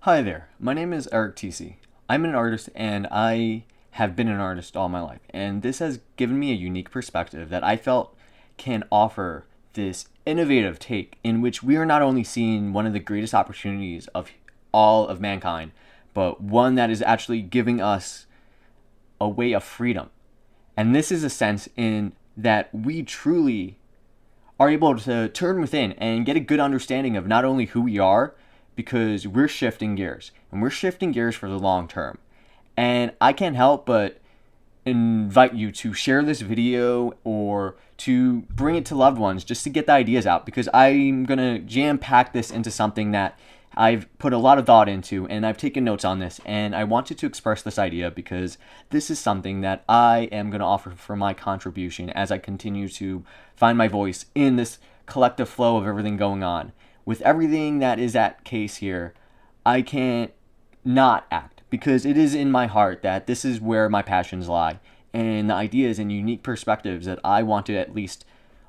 Hi there, my name is Eric TC. I'm an artist and I have been an artist all my life, and this has given me a unique perspective that I felt can offer this innovative take in which we are not only seeing one of the greatest opportunities of all of mankind, but one that is actually giving us a way of freedom. And this is a sense in that we truly are able to turn within and get a good understanding of not only who we are, because we're shifting gears and we're shifting gears for the long term. And I can't help but invite you to share this video or to bring it to loved ones just to get the ideas out, because I'm going to jam pack this into something that I've put a lot of thought into, and I've taken notes on this, and I wanted to express this idea because this is something that I am going to offer for my contribution as I continue to find my voice in this collective flow of everything going on. With everything that is at case here, I can't not act because it is in my heart that this is where my passions lie, and the ideas and unique perspectives that I want to at least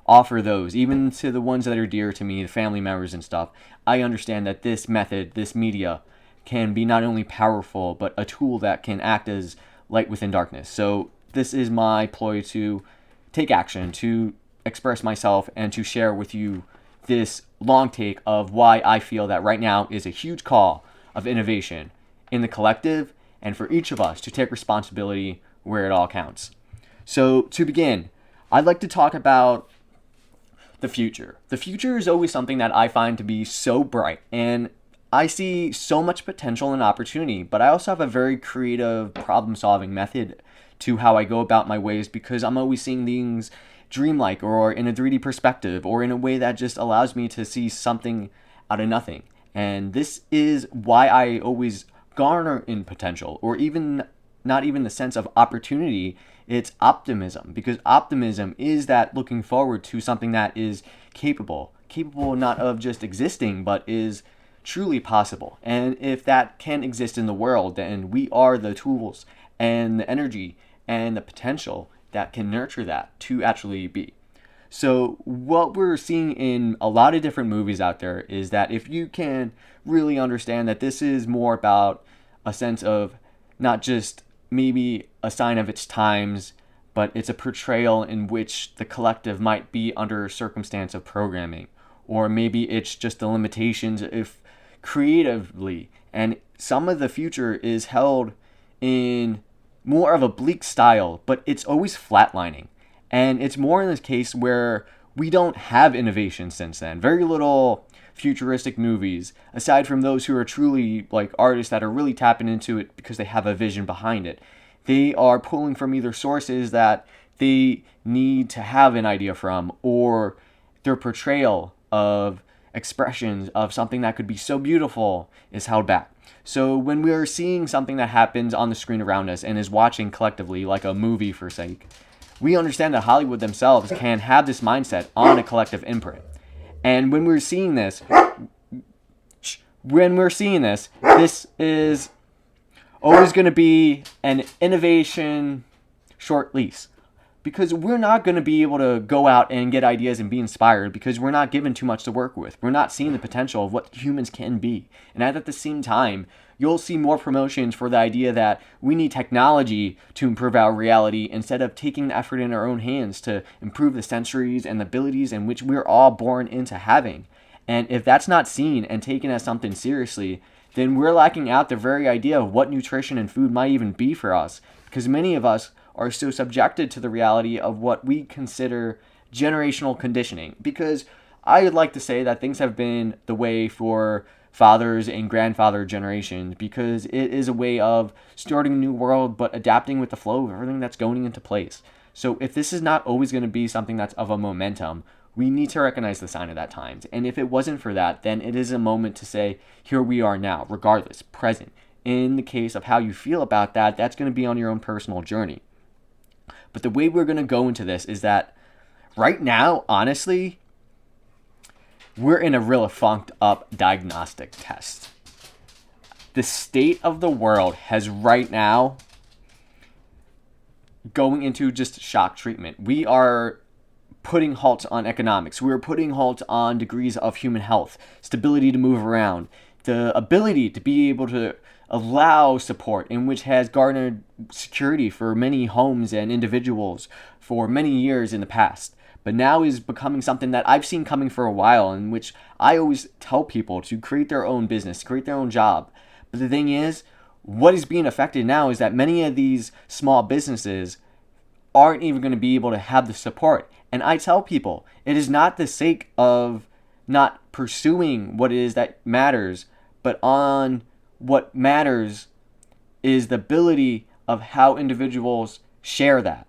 offer those, even to the ones that are dear to me, the family members and stuff. I understand that this method, this media, can be not only powerful, but a tool that can act as light within darkness. So this is my ploy to take action, to express myself, and to share with you this long take of why I feel that right now is a huge call of innovation in the collective, and for each of us to take responsibility where it all counts. So to begin, I'd like to talk about the future. The future is always something that I find to be so bright, and I see so much potential and opportunity, but I also have a very creative problem solving method to how I go about my ways, because I'm always seeing things dreamlike or in a 3D perspective or in a way that just allows me to see something out of nothing. And this is why I always garner in potential, or even not even the sense of opportunity, it's optimism, because optimism is that looking forward to something that is capable not of just existing, but is truly possible. And if that can exist in the world, then we are the tools and the energy and the potential that can nurture that to actually be. So what we're seeing in a lot of different movies out there is that if you can really understand that this is more about a sense of not just maybe a sign of its times, but it's a portrayal in which the collective might be under a circumstance of programming, or maybe it's just the limitations if creatively, and some of the future is held in more of a bleak style, but it's always flatlining. And it's more in this case where we don't have innovation since then. Very little futuristic movies, aside from those who are truly like artists that are really tapping into it because they have a vision behind it. They are pulling from either sources that they need to have an idea from, or their portrayal of expressions of something that could be so beautiful is held back. So when we are seeing something that happens on the screen around us and is watching collectively, like a movie for sake, we understand that Hollywood themselves can have this mindset on a collective imprint. And when we're seeing this, this is always going to be an innovation short lease. Because we're not going to be able to go out and get ideas and be inspired because we're not given too much to work with. We're not seeing the potential of what humans can be. And at the same time, you'll see more promotions for the idea that we need technology to improve our reality instead of taking the effort in our own hands to improve the sensories and the abilities in which we're all born into having. And if that's not seen and taken as something seriously, then we're lacking out the very idea of what nutrition and food might even be for us. Because many of us are so subjected to the reality of what we consider generational conditioning. Because I would like to say that things have been the way for fathers and grandfather generations, because it is a way of starting a new world but adapting with the flow of everything that's going into place. So if this is not always going to be something that's of a momentum, we need to recognize the sign of that times. And if it wasn't for that, then it is a moment to say, here we are now, regardless, present. In the case of how you feel about that, that's going to be on your own personal journey. But the way we're going to go into this is that right now, honestly, we're in a real funked up diagnostic test. The state of the world has right now going into just shock treatment. We are putting halts on economics. We are putting halts on degrees of human health, stability to move around. the ability to be able to allow support, in which has garnered security for many homes and individuals for many years in the past, but now is becoming something that I've seen coming for a while, in which I always tell people to create their own business, create their own job. But the thing is, what is being affected now is that many of these small businesses aren't even going to be able to have the support. And I tell people, it is not the sake of not pursuing what it is that matters, but on what matters is the ability of how individuals share that.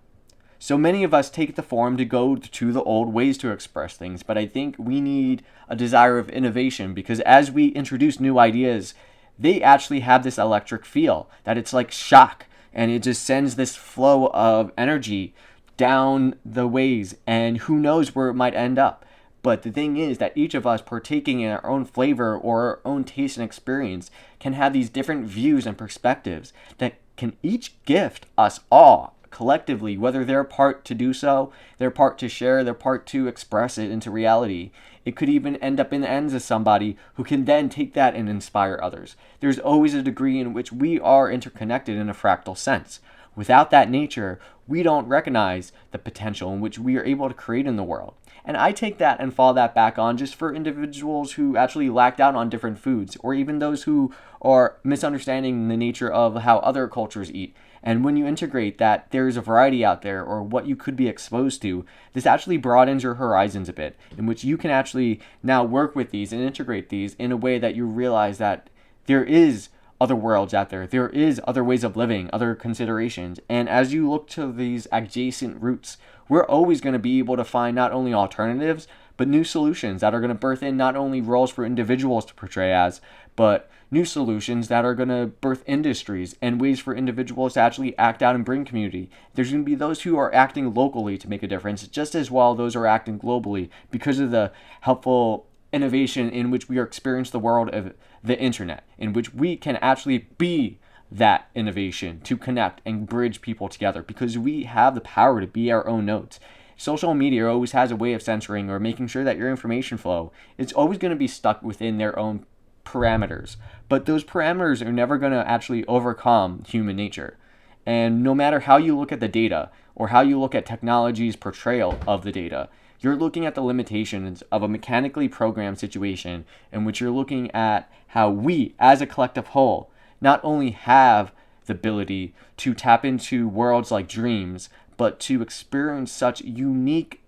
So many of us take the form to go to the old ways to express things, but I think we need a desire of innovation, because as we introduce new ideas, they actually have this electric feel that it's like shock, and it just sends this flow of energy down the ways, and who knows where it might end up. But the thing is that each of us partaking in our own flavor or our own taste and experience can have these different views and perspectives that can each gift us all collectively, whether their part to do so, their part to share, their part to express it into reality. It could even end up in the hands of somebody who can then take that and inspire others. There's always a degree in which we are interconnected in a fractal sense. Without that nature, we don't recognize the potential in which we are able to create in the world. And I take that and fall that back on just for individuals who actually lacked out on different foods, or even those who are misunderstanding the nature of how other cultures eat. And when you integrate that there's a variety out there, or what you could be exposed to, this actually broadens your horizons a bit, in which you can actually now work with these and integrate these in a way that you realize that there is other worlds out there. There is other ways of living, other considerations. And as you look to these adjacent routes, we're always going to be able to find not only alternatives, but new solutions that are going to birth in not only roles for individuals to portray as, but new solutions that are going to birth industries and ways for individuals to actually act out and bring community. There's going to be those who are acting locally to make a difference, just as well those are acting globally, because of the helpful innovation in which we are experiencing the world of the internet, in which we can actually be that innovation to connect and bridge people together, because we have the power to be our own nodes. Social media always has a way of censoring or making sure that your information flow, it's always going to be stuck within their own parameters, but those parameters are never going to actually overcome human nature. And no matter how you look at the data or how you look at technology's portrayal of the data, you're looking at the limitations of a mechanically programmed situation, in which you're looking at how we as a collective whole not only have the ability to tap into worlds like dreams, but to experience such unique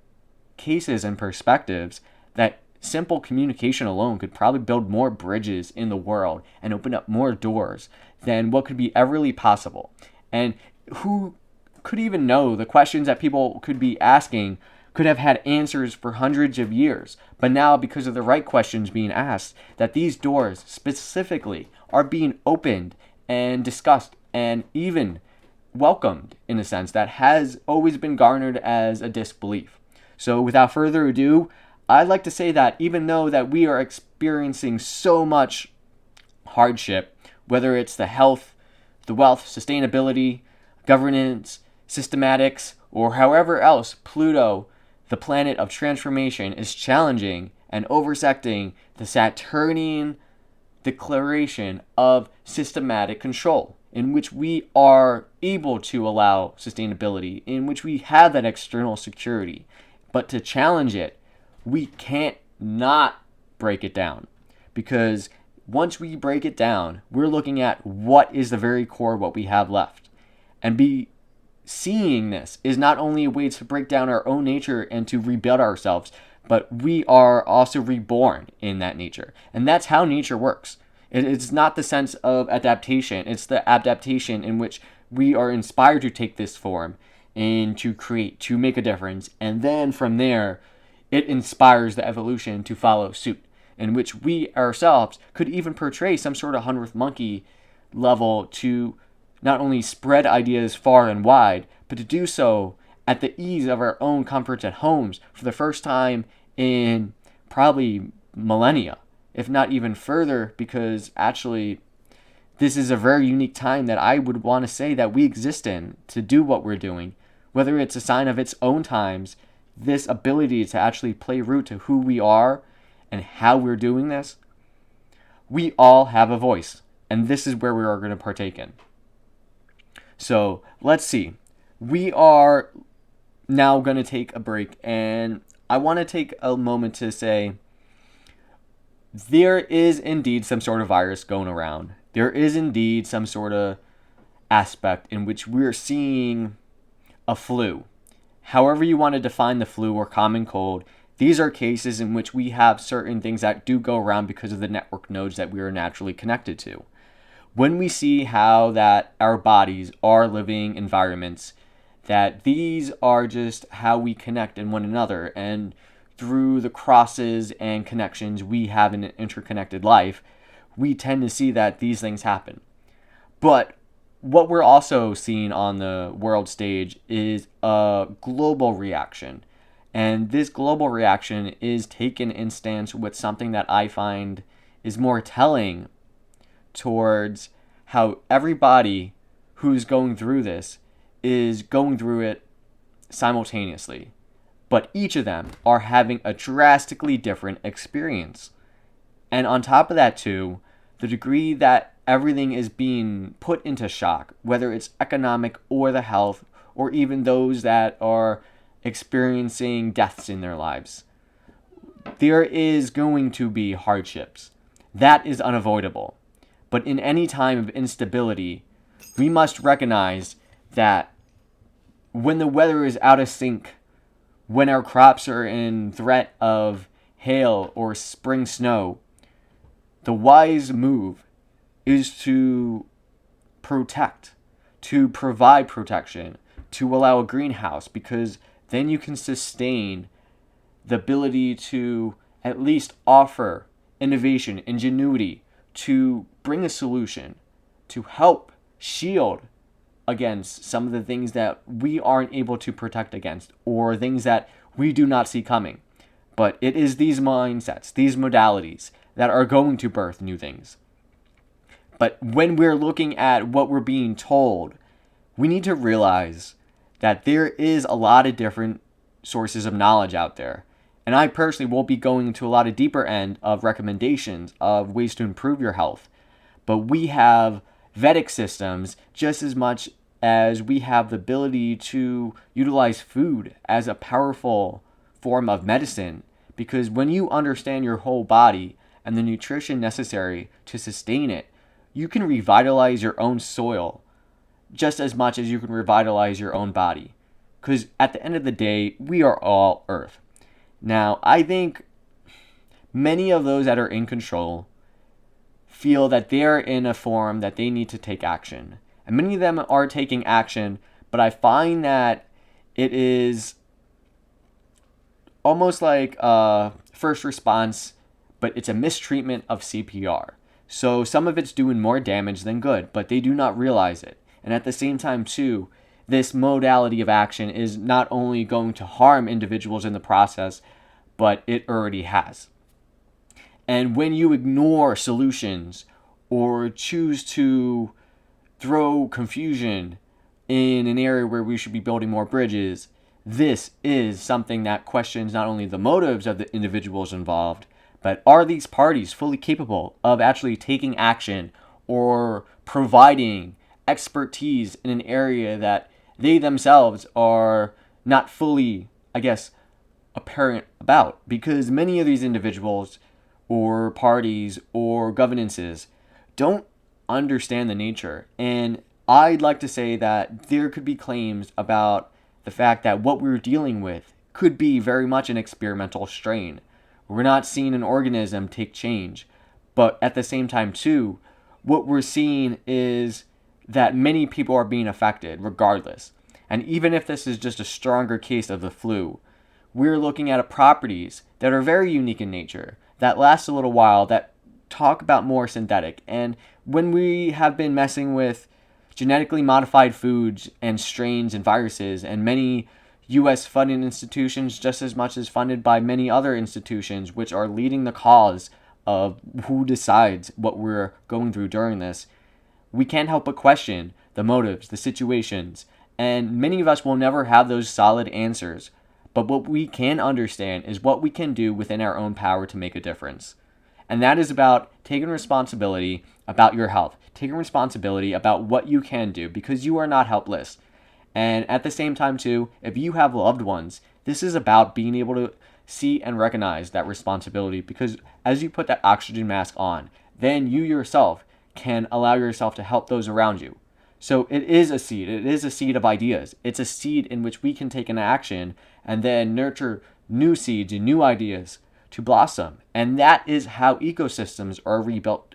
cases and perspectives that simple communication alone could probably build more bridges in the world and open up more doors than what could be everly possible. And who could even know the questions that people could be asking could have had answers for hundreds of years. But now, because of the right questions being asked, that these doors specifically are being opened and discussed and even welcomed in a sense that has always been garnered as a disbelief. So without further ado, I'd like to say that even though that we are experiencing so much hardship, whether it's the health, the wealth, sustainability, governance, systematics, or however else Pluto, the planet of transformation, is challenging and oversecting the Saturnian declaration of systematic control, in which we are able to allow sustainability, in which we have that external security. But to challenge it, we can't not break it down, because once we break it down, we're looking at what is the very core of what we have left. And seeing this is not only a way to break down our own nature and to rebuild ourselves, but we are also reborn in that nature. And that's how nature works. It's not the sense of adaptation. It's the adaptation in which we are inspired to take this form and to create, to make a difference. And then from there, it inspires the evolution to follow suit, in which we ourselves could even portray some sort of 100th monkey level to not only spread ideas far and wide, but to do so at the ease of our own comforts at homes for the first time in probably millennia, if not even further, because actually this is a very unique time that I would want to say that we exist in to do what we're doing, whether it's a sign of its own times, this ability to actually play root to who we are and how we're doing this, We all have a voice, and this is where we are going to partake in. So let's see. We are now going to take a break, and I want to take a moment to say there is indeed some sort of virus going around. There is indeed some sort of aspect in which we're seeing a flu. However you want to define the flu or common cold, these are cases in which we have certain things that do go around because of the network nodes that we are naturally connected to. When we see how that our bodies are living environments, that these are just how we connect in one another, and through the crosses and connections we have in an interconnected life, we tend to see that these things happen. But what we're also seeing on the world stage is a global reaction. And this global reaction is taken in stance with something that I find is more telling towards how everybody who's going through this is going through it simultaneously. But each of them are having a drastically different experience. And on top of that, too, the degree that everything is being put into shock, whether it's economic or the health, or even those that are experiencing deaths in their lives, there is going to be hardships. That is unavoidable. But in any time of instability, we must recognize that when the weather is out of sync, when our crops are in threat of hail or spring snow, the wise move is to protect, to provide protection, to allow a greenhouse, because then you can sustain the ability to at least offer innovation, ingenuity, to bring a solution, to help shield against some of the things that we aren't able to protect against, or things that we do not see coming. But it is these mindsets, these modalities, that are going to birth new things. But when we're looking at what we're being told, we need to realize that there is a lot of different sources of knowledge out there. And I personally won't be going into a lot of deeper end of recommendations of ways to improve your health. But we have Vedic systems just as much as we have the ability to utilize food as a powerful form of medicine. Because when you understand your whole body and the nutrition necessary to sustain it, you can revitalize your own soil just as much as you can revitalize your own body. Because at the end of the day, we are all Earth. Now, I think many of those that are in control feel that they're in a form that they need to take action. And many of them are taking action, but I find that it is almost like a first response, but it's a mistreatment of CPR. So some of it's doing more damage than good, but they do not realize it. And at the same time, too, this modality of action is not only going to harm individuals in the process, but it already has. And when you ignore solutions or choose to throw confusion in an area where we should be building more bridges, this is something that questions not only the motives of the individuals involved, but are these parties fully capable of actually taking action or providing expertise in an area that they themselves are not fully, apparent about? Because many of these individuals or parties or governances don't understand the nature. And I'd like to say that there could be claims about the fact that what we're dealing with could be very much an experimental strain. We're not seeing an organism take change. But at the same time, too, what we're seeing is that many people are being affected regardless. And even if this is just a stronger case of the flu, we're looking at properties that are very unique in nature, that last a little while, that talk about more synthetic. And when we have been messing with genetically modified foods and strains and viruses, and many U.S. funded institutions just as much as funded by many other institutions, which are leading the cause of who decides what we're going through during this, we can't help but question the motives, the situations, and many of us will never have those solid answers. But what we can understand is what we can do within our own power to make a difference. And that is about taking responsibility about your health, taking responsibility about what you can do, because you are not helpless. And at the same time, too, if you have loved ones, this is about being able to see and recognize that responsibility, because as you put that oxygen mask on, then you yourself can allow yourself to help those around you. So it is a seed. It is a seed of ideas. It's a seed in which we can take an action and then nurture new seeds and new ideas to blossom. And that is how ecosystems are rebuilt.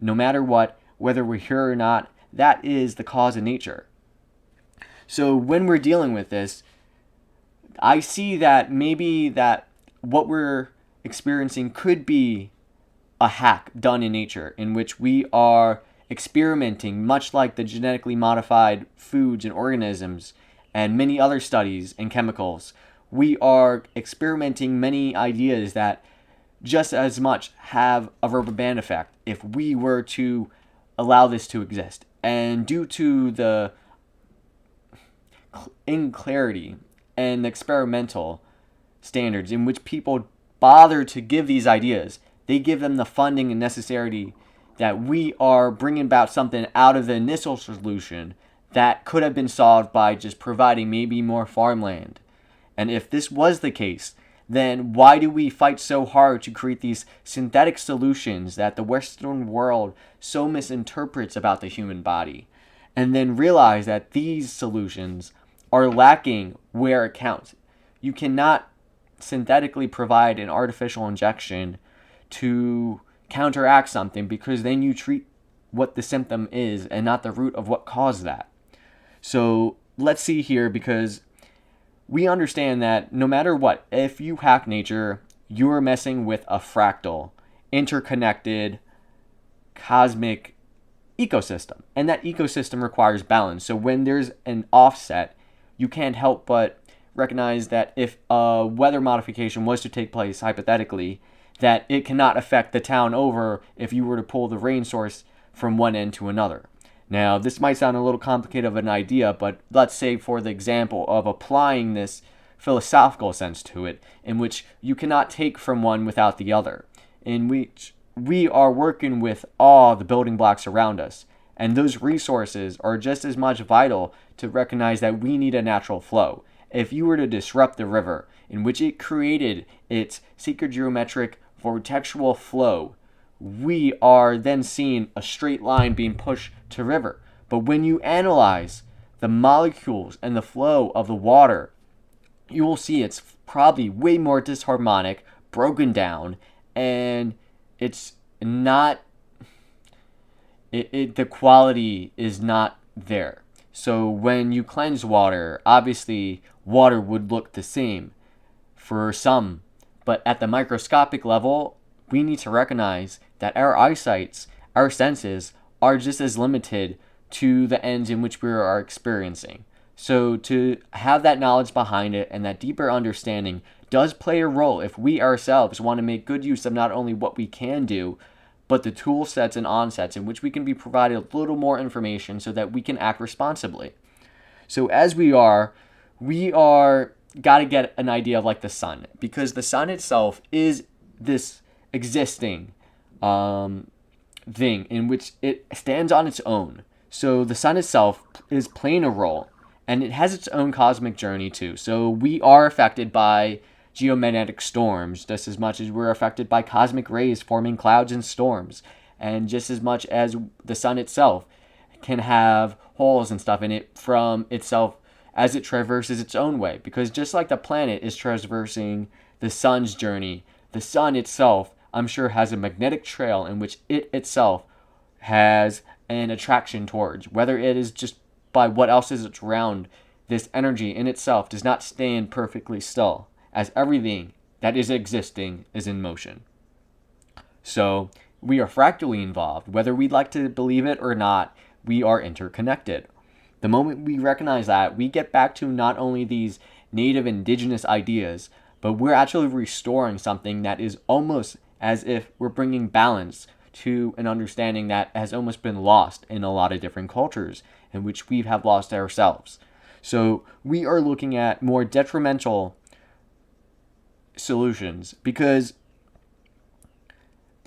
No matter what, whether we're here or not, that is the cause of nature. So when we're dealing with this, I see that maybe that what we're experiencing could be a hack done in nature, in which we are experimenting, much like the genetically modified foods and organisms and many other studies and chemicals. We are experimenting many ideas that just as much have a rubber band effect if we were to allow this to exist. And due to the inclarity and experimental standards in which people bother to give these ideas, they give them the funding and necessity that we are bringing about something out of the initial solution that could have been solved by just providing maybe more farmland. And if this was the case, then why do we fight so hard to create these synthetic solutions that the Western world so misinterprets about the human body? And then realize that these solutions are lacking where it counts. You cannot synthetically provide an artificial injection to counteract something, because then you treat what the symptom is and not the root of what caused that. So let's see here, because we understand that no matter what, if you hack nature, you're messing with a fractal, interconnected, cosmic ecosystem. And that ecosystem requires balance. So when there's an offset, you can't help but recognize that if a weather modification was to take place, hypothetically, that it cannot affect the town over if you were to pull the rain source from one end to another. Now, this might sound a little complicated of an idea, but let's say for the example of applying this philosophical sense to it, in which you cannot take from one without the other, in which we are working with all the building blocks around us, and those resources are just as much vital to recognize that we need a natural flow. If you were to disrupt the river, in which it created its secret geometric vortexual flow, we are then seeing a straight line being pushed to river. But when you analyze the molecules and the flow of the water, you will see it's probably way more disharmonic, broken down, and it's not, the quality is not there. So when you cleanse water, obviously water would look the same for some, but at the microscopic level, we need to recognize that our eyesights, our senses, are just as limited to the ends in which we are experiencing. So to have that knowledge behind it and that deeper understanding does play a role if we ourselves want to make good use of not only what we can do, but the tool sets and onsets in which we can be provided a little more information so that we can act responsibly. So as we are got to get an idea of like the sun, because the sun itself is this existing thing in which it stands on its own. So the sun itself is playing a role, and it has its own cosmic journey too. So we are affected by geomagnetic storms just as much as we're affected by cosmic rays forming clouds and storms, and just as much as the sun itself can have holes and stuff in it from itself as it traverses its own way. Because just like the planet is traversing the sun's journey, the sun itself, I'm sure, has a magnetic trail in which it itself has an attraction towards. Whether it is just by what else is around, this energy in itself does not stand perfectly still, as everything that is existing is in motion. So we are fractally involved. Whether we'd like to believe it or not, we are interconnected. The moment we recognize that, we get back to not only these native indigenous ideas, but we're actually restoring something that is almost as if we're bringing balance to an understanding that has almost been lost in a lot of different cultures, in which we have lost ourselves. So we are looking at more detrimental solutions, because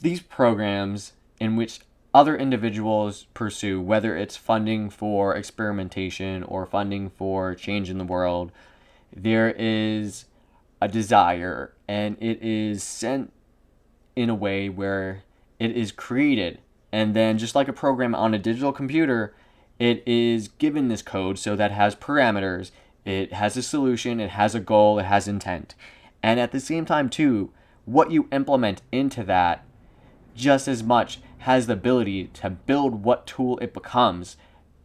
these programs in which other individuals pursue, whether it's funding for experimentation or funding for change in the world, there is a desire, and it is sent in a way where it is created. And then, just like a program on a digital computer, it is given this code so that it has parameters, it has a solution, it has a goal, it has intent. And at the same time, too, what you implement into that just as much has the ability to build what tool it becomes,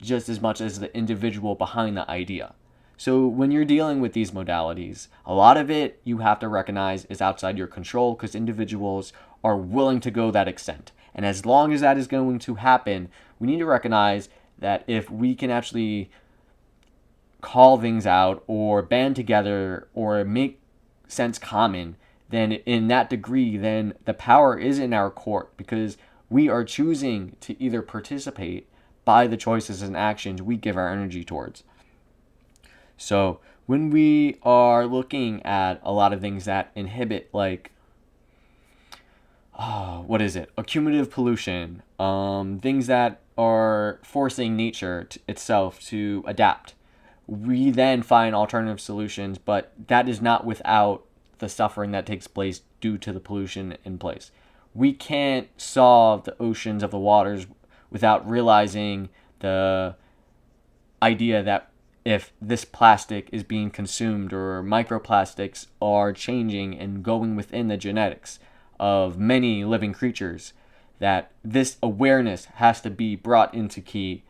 just as much as the individual behind the idea. So when you're dealing with these modalities, a lot of it you have to recognize is outside your control because individuals are willing to go that extent. And as long as that is going to happen, we need to recognize that if we can actually call things out or band together or make sense common, then in that degree, then the power is in our court because we are choosing to either participate by the choices and actions we give our energy towards. So when we are looking at a lot of things that inhibit, like, accumulative pollution, things that are forcing nature itself to adapt, we then find alternative solutions, but that is not without the suffering that takes place due to the pollution in place. We can't solve the oceans of the waters without realizing the idea that if this plastic is being consumed or microplastics are changing and going within the genetics of many living creatures, that this awareness has to be brought into key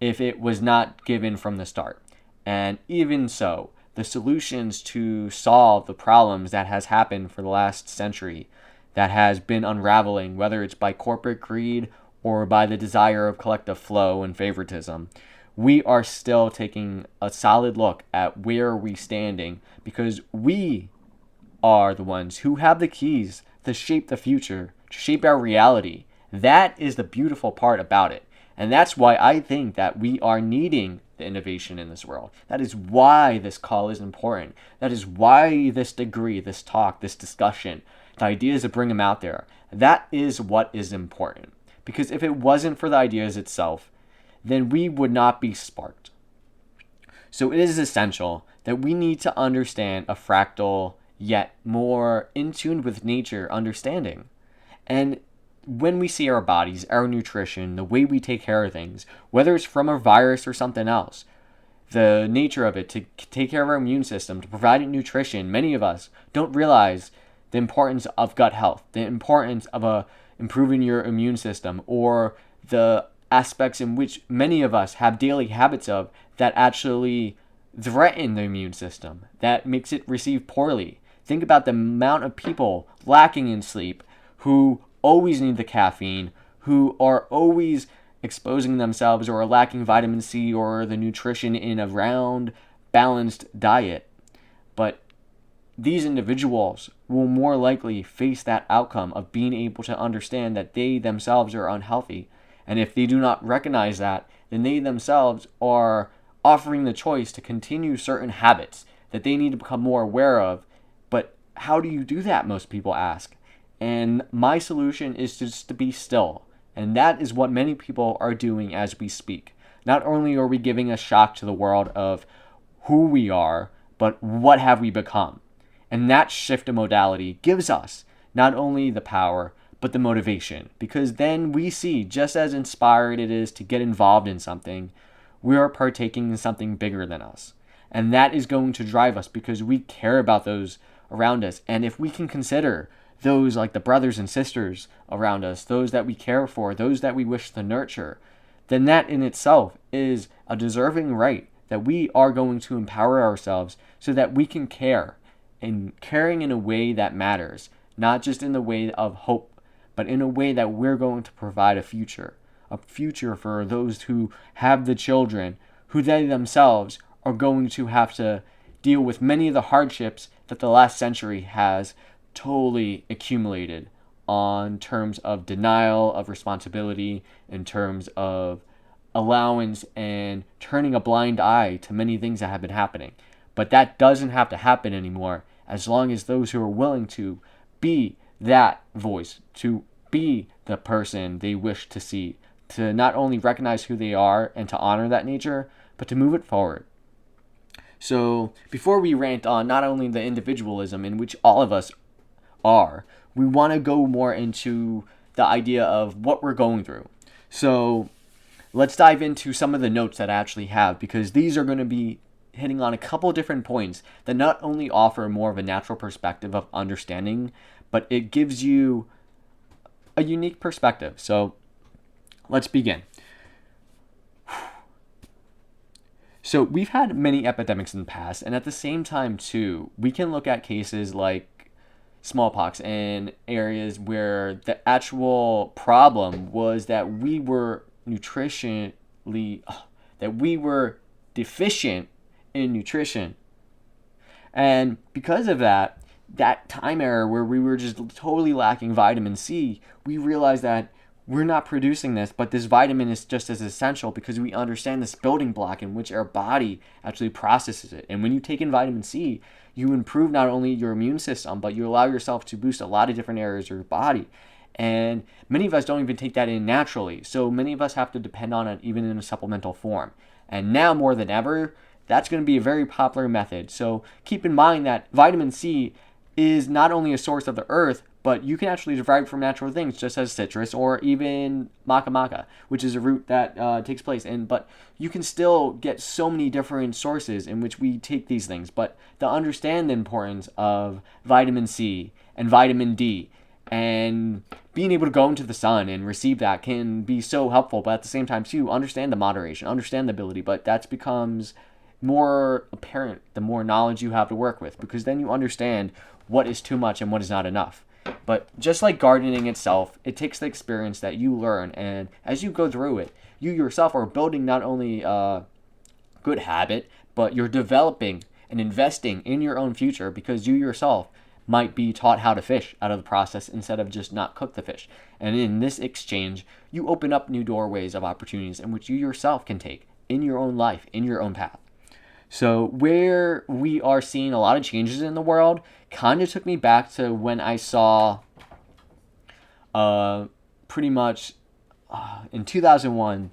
if it was not given from the start. And even so, the solutions to solve the problems that has happened for the last century, that has been unraveling, whether it's by corporate greed or by the desire of collective flow and favoritism, we are still taking a solid look at where we're standing because we are the ones who have the keys to shape the future, to shape our reality. That is the beautiful part about it. And that's why I think that we are needing the innovation in this world. That is why this call is important. That is why this degree, this talk, this discussion, the ideas to bring them out there, that is what is important. Because if it wasn't for the ideas itself, then we would not be sparked. So it is essential that we need to understand a fractal, yet more in tune with nature understanding. And when we see our bodies, our nutrition, the way we take care of things, whether it's from a virus or something else, the nature of it, to take care of our immune system, to provide it nutrition, many of us don't realize the importance of gut health, the importance of improving your immune system, or the aspects in which many of us have daily habits of that actually threaten the immune system, that makes it receive poorly. Think about the amount of people lacking in sleep who always need the caffeine, who are always exposing themselves or are lacking vitamin C or the nutrition in a round, balanced diet. But these individuals will more likely face that outcome of being able to understand that they themselves are unhealthy. And if they do not recognize that, then they themselves are offering the choice to continue certain habits that they need to become more aware of. But how do you do that, most people ask? And my solution is just to be still. And that is what many people are doing as we speak. Not only are we giving a shock to the world of who we are, but what have we become? And that shift in modality gives us not only the power, but the motivation. Because then we see, just as inspired it is to get involved in something, we are partaking in something bigger than us. And that is going to drive us because we care about those around us. And if we can consider those like the brothers and sisters around us, those that we care for, those that we wish to nurture, then that in itself is a deserving right that we are going to empower ourselves so that we can care, and caring in a way that matters, not just in the way of hope, but in a way that we're going to provide a future for those who have the children, who they themselves are going to have to deal with many of the hardships that the last century has totally accumulated on terms of denial of responsibility, in terms of allowance and turning a blind eye to many things that have been happening. But that doesn't have to happen anymore as long as those who are willing to be that voice, to be the person they wish to see, to not only recognize who they are and to honor that nature, but to move it forward. So before we rant on not only the individualism in which all of us are, we want to go more into the idea of what we're going through. So let's dive into some of the notes that I actually have, because these are going to be hitting on a couple different points that not only offer more of a natural perspective of understanding, but it gives you a unique perspective. So let's begin. So we've had many epidemics in the past, and at the same time too, we can look at cases like smallpox in areas where the actual problem was that we were that we were deficient in nutrition. And because of that, that time era where we were just totally lacking vitamin C, we realized that we're not producing this, but this vitamin is just as essential because we understand this building block in which our body actually processes it. And when you take in vitamin C, you improve not only your immune system, but you allow yourself to boost a lot of different areas of your body. And many of us don't even take that in naturally. So many of us have to depend on it even in a supplemental form. And now more than ever, that's going to be a very popular method. So keep in mind that vitamin C is not only a source of the earth, but you can actually derive it from natural things, just as citrus or even maca maca, which is a root that takes place. But you can still get so many different sources in which we take these things. But to understand the importance of vitamin C and vitamin D, and being able to go into the sun and receive that can be so helpful. But at the same time, too, understand the moderation, understand the ability. But that becomes more apparent the more knowledge you have to work with, because then you understand what is too much and what is not enough. But just like gardening itself, it takes the experience that you learn, and as you go through it, you yourself are building not only a good habit, but you're developing and investing in your own future, because you yourself might be taught how to fish out of the process instead of just not cook the fish. And in this exchange, you open up new doorways of opportunities in which you yourself can take in your own life, in your own path. So where we are seeing a lot of changes in the world kind of took me back to when I saw pretty much in 2001,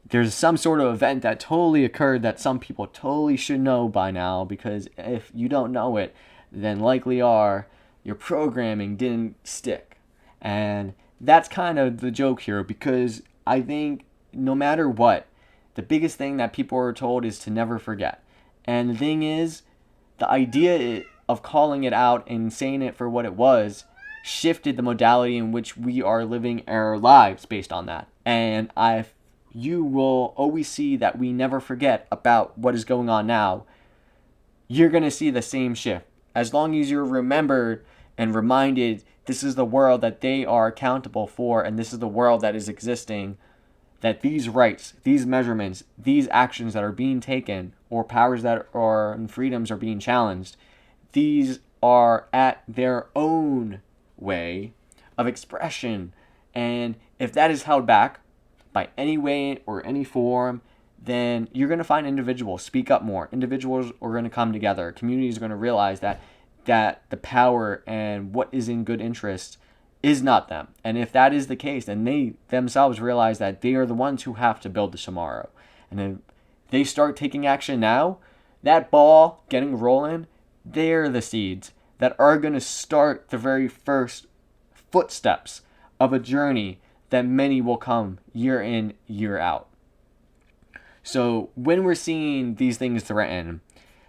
there's some sort of event that totally occurred that some people totally should know by now, because if you don't know it, then likely your programming didn't stick. And that's kind of the joke here, because I think no matter what, the biggest thing that people are told is to never forget. And the thing is, the idea of calling it out and saying it for what it was shifted the modality in which we are living our lives based on that. And you will always see that we never forget about what is going on now. You're going to see the same shift. As long as you're remembered and reminded this is the world that they are accountable for, and this is the world that is existing, that these rights, these measurements, these actions that are being taken, or powers that are and freedoms are being challenged, these are at their own way of expression. And if that is held back by any way or any form, then you're going to find individuals speak up more. Individuals are going to come together. Communities are going to realize that the power and what is in good interest is not them. And if that is the case, then they themselves realize that they are the ones who have to build the tomorrow. And if they start taking action now, that ball getting rolling, they're the seeds that are going to start the very first footsteps of a journey that many will come year in, year out. So when we're seeing these things threatened,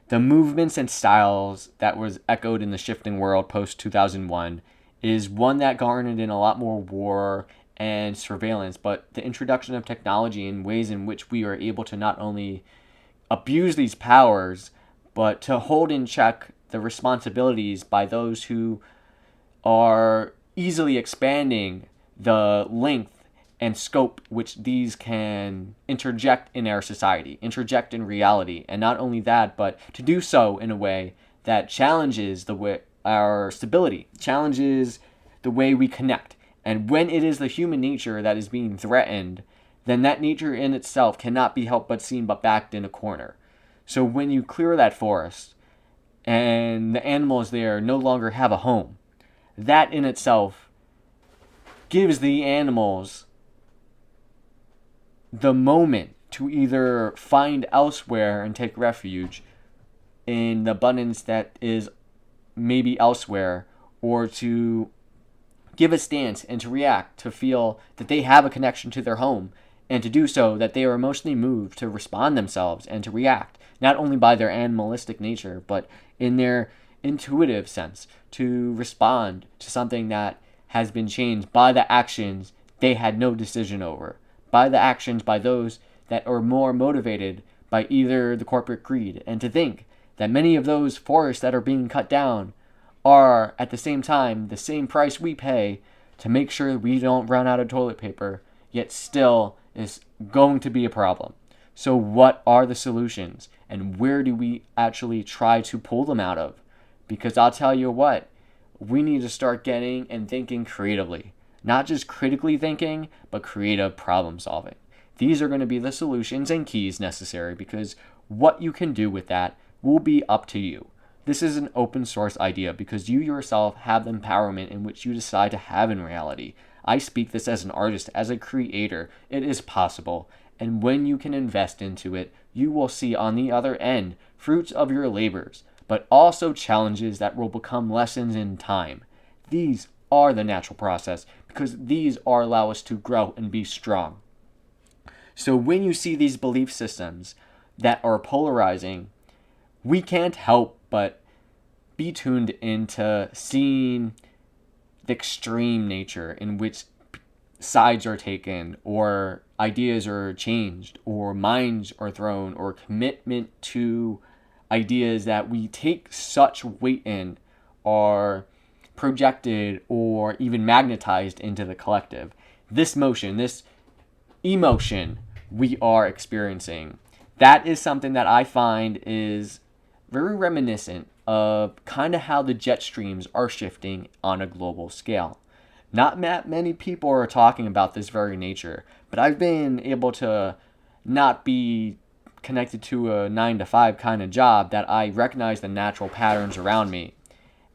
the movements and styles that was echoed in the shifting world post 2001 is one that garnered in a lot more war and surveillance, but the introduction of technology in ways in which we are able to not only abuse these powers, but to hold in check the responsibilities by those who are easily expanding the length and scope which these can interject in our society, interject in reality. And not only that, but to do so in a way that challenges our stability, challenges the way we connect. And when it is the human nature that is being threatened, then that nature in itself cannot be helped but seen but backed in a corner. So when you clear that forest and the animals there no longer have a home, that in itself gives the animals the moment to either find elsewhere and take refuge in the abundance that is maybe elsewhere, or to give a stance and to react, to feel that they have a connection to their home, and to do so that they are emotionally moved to respond themselves and to react, not only by their animalistic nature, but in their intuitive sense, to respond to something that has been changed by the actions they had no decision over, by the actions by those that are more motivated by either the corporate greed, and to think that many of those forests that are being cut down are at the same time the same price we pay to make sure we don't run out of toilet paper, yet still is going to be a problem. So what are the solutions, and where do we actually try to pull them out of? Because I'll tell you what, we need to start getting and thinking creatively. Not just critically thinking, but creative problem solving. These are going to be the solutions and keys necessary, because what you can do with that will be up to you. This is an open source idea because you yourself have the empowerment in which you decide to have in reality. I speak this as an artist, as a creator. It is possible. And when you can invest into it, you will see on the other end fruits of your labors, but also challenges that will become lessons in time. These are the natural process because these are allow us to grow and be strong. So when you see these belief systems that are polarizing, we can't help but be tuned into seeing the extreme nature in which sides are taken, or ideas are changed, or minds are thrown, or commitment to ideas that we take such weight in are projected or even magnetized into the collective. This motion, this emotion we are experiencing, that is something that I find is very reminiscent of kind of how the jet streams are shifting on a global scale. Not many people are talking about this very nature, but I've been able to not be connected to a 9 to 5 kind of job, that I recognize the natural patterns around me.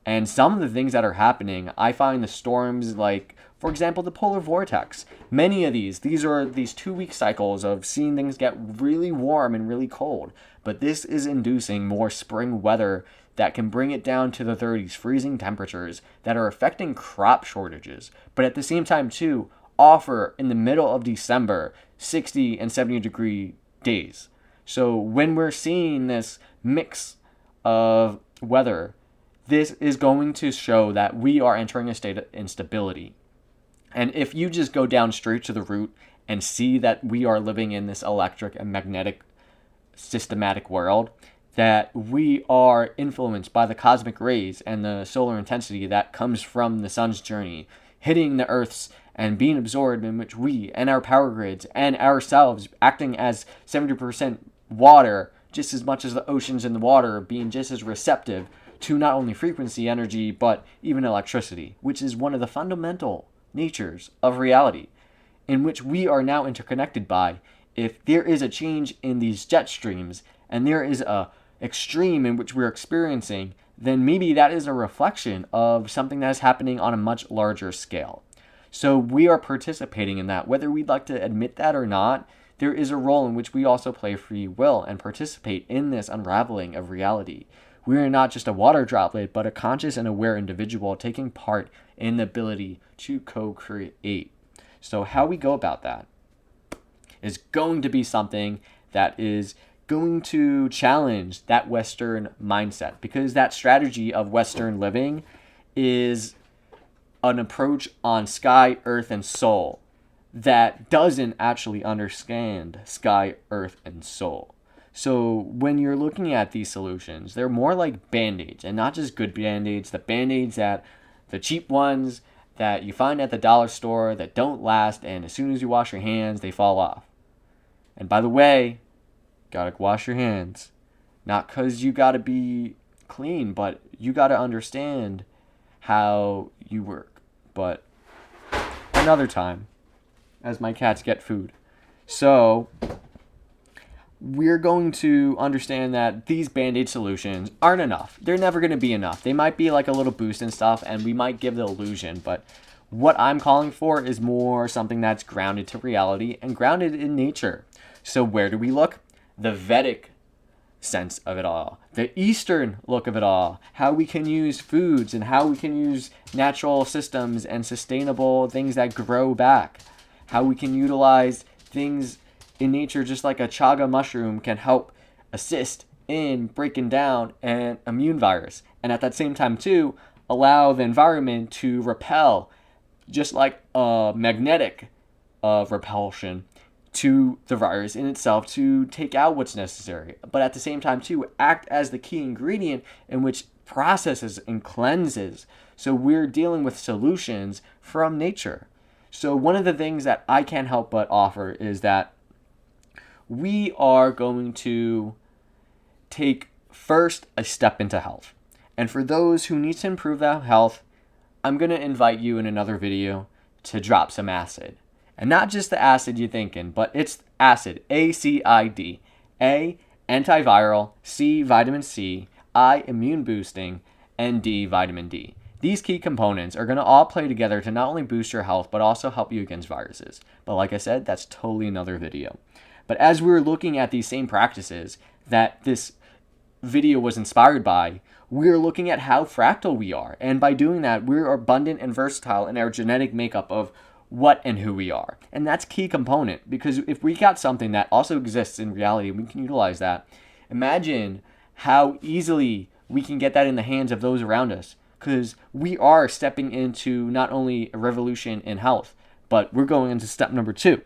And some of the things that are happening, I find the storms, like, for example, the polar vortex. Many of these are these 2-week cycles of seeing things get really warm and really cold. But this is inducing more spring weather that can bring it down to the 30s, freezing temperatures that are affecting crop shortages. But at the same time, too, offer in the middle of December 60 and 70 degree days. So when we're seeing this mix of weather, this is going to show that we are entering a state of instability. And if you just go down straight to the root and see that we are living in this electric and magnetic systematic world, that we are influenced by the cosmic rays and the solar intensity that comes from the sun's journey, hitting the Earth's and being absorbed, in which we and our power grids and ourselves acting as 70% water, just as much as the oceans and the water being just as receptive to not only frequency energy, but even electricity, which is one of the fundamental natures of reality, in which we are now interconnected by. If there is a change in these jet streams, and there is a extreme in which we're experiencing, then maybe that is a reflection of something that is happening on a much larger scale. So we are participating in that. Whether we'd like to admit that or not, there is a role in which we also play free will and participate in this unraveling of reality. We are not just a water droplet, but a conscious and aware individual taking part in the ability to co-create. So how we go about that is going to be something that is going to challenge that Western mindset, because that strategy of Western living is an approach on sky, earth, and soul that doesn't actually understand sky, earth, and soul. So when you're looking at these solutions, they're more like band-aids, and not just good band-aids, the band-aids that the cheap ones that you find at the dollar store that don't last, and as soon as you wash your hands, they fall off. And by the way, gotta wash your hands. Not because you gotta be clean, but you gotta understand how you work. But another time, as my cats get food. So we're going to understand that these band-aid solutions aren't enough. They're never going to be enough. They might be like a little boost and stuff, and we might give the illusion, but What I'm calling for is more something that's grounded to reality and grounded in nature. So where do we look? The Vedic sense of it all, the Eastern look of it all, how we can use foods and how we can use natural systems and sustainable things that grow back, how we can utilize things in nature just like a chaga mushroom can help assist in breaking down an immune virus, and at that same time too allow the environment to repel just like a magnetic repulsion to the virus in itself to take out what's necessary, but at the same time too act as the key ingredient in which processes and cleanses. So we're dealing with solutions from nature. So one of the things that I can't help but offer is that we are going to take first a step into health. And for those who need to improve that health, I'm going to invite you in another video to drop some acid. And not just the acid you're thinking, but it's acid, ACID. A, antiviral, C, vitamin C, I, immune boosting, and D, vitamin D. These key components are going to all play together to not only boost your health, but also help you against viruses. But like I said, that's totally another video. But as we're looking at these same practices that this video was inspired by, we're looking at how fractal we are. And by doing that, we're abundant and versatile in our genetic makeup of what and who we are. And that's a key component, because if we got something that also exists in reality, we can utilize that. Imagine how easily we can get that in the hands of those around us, because we are stepping into not only a revolution in health, but we're going into step number 2.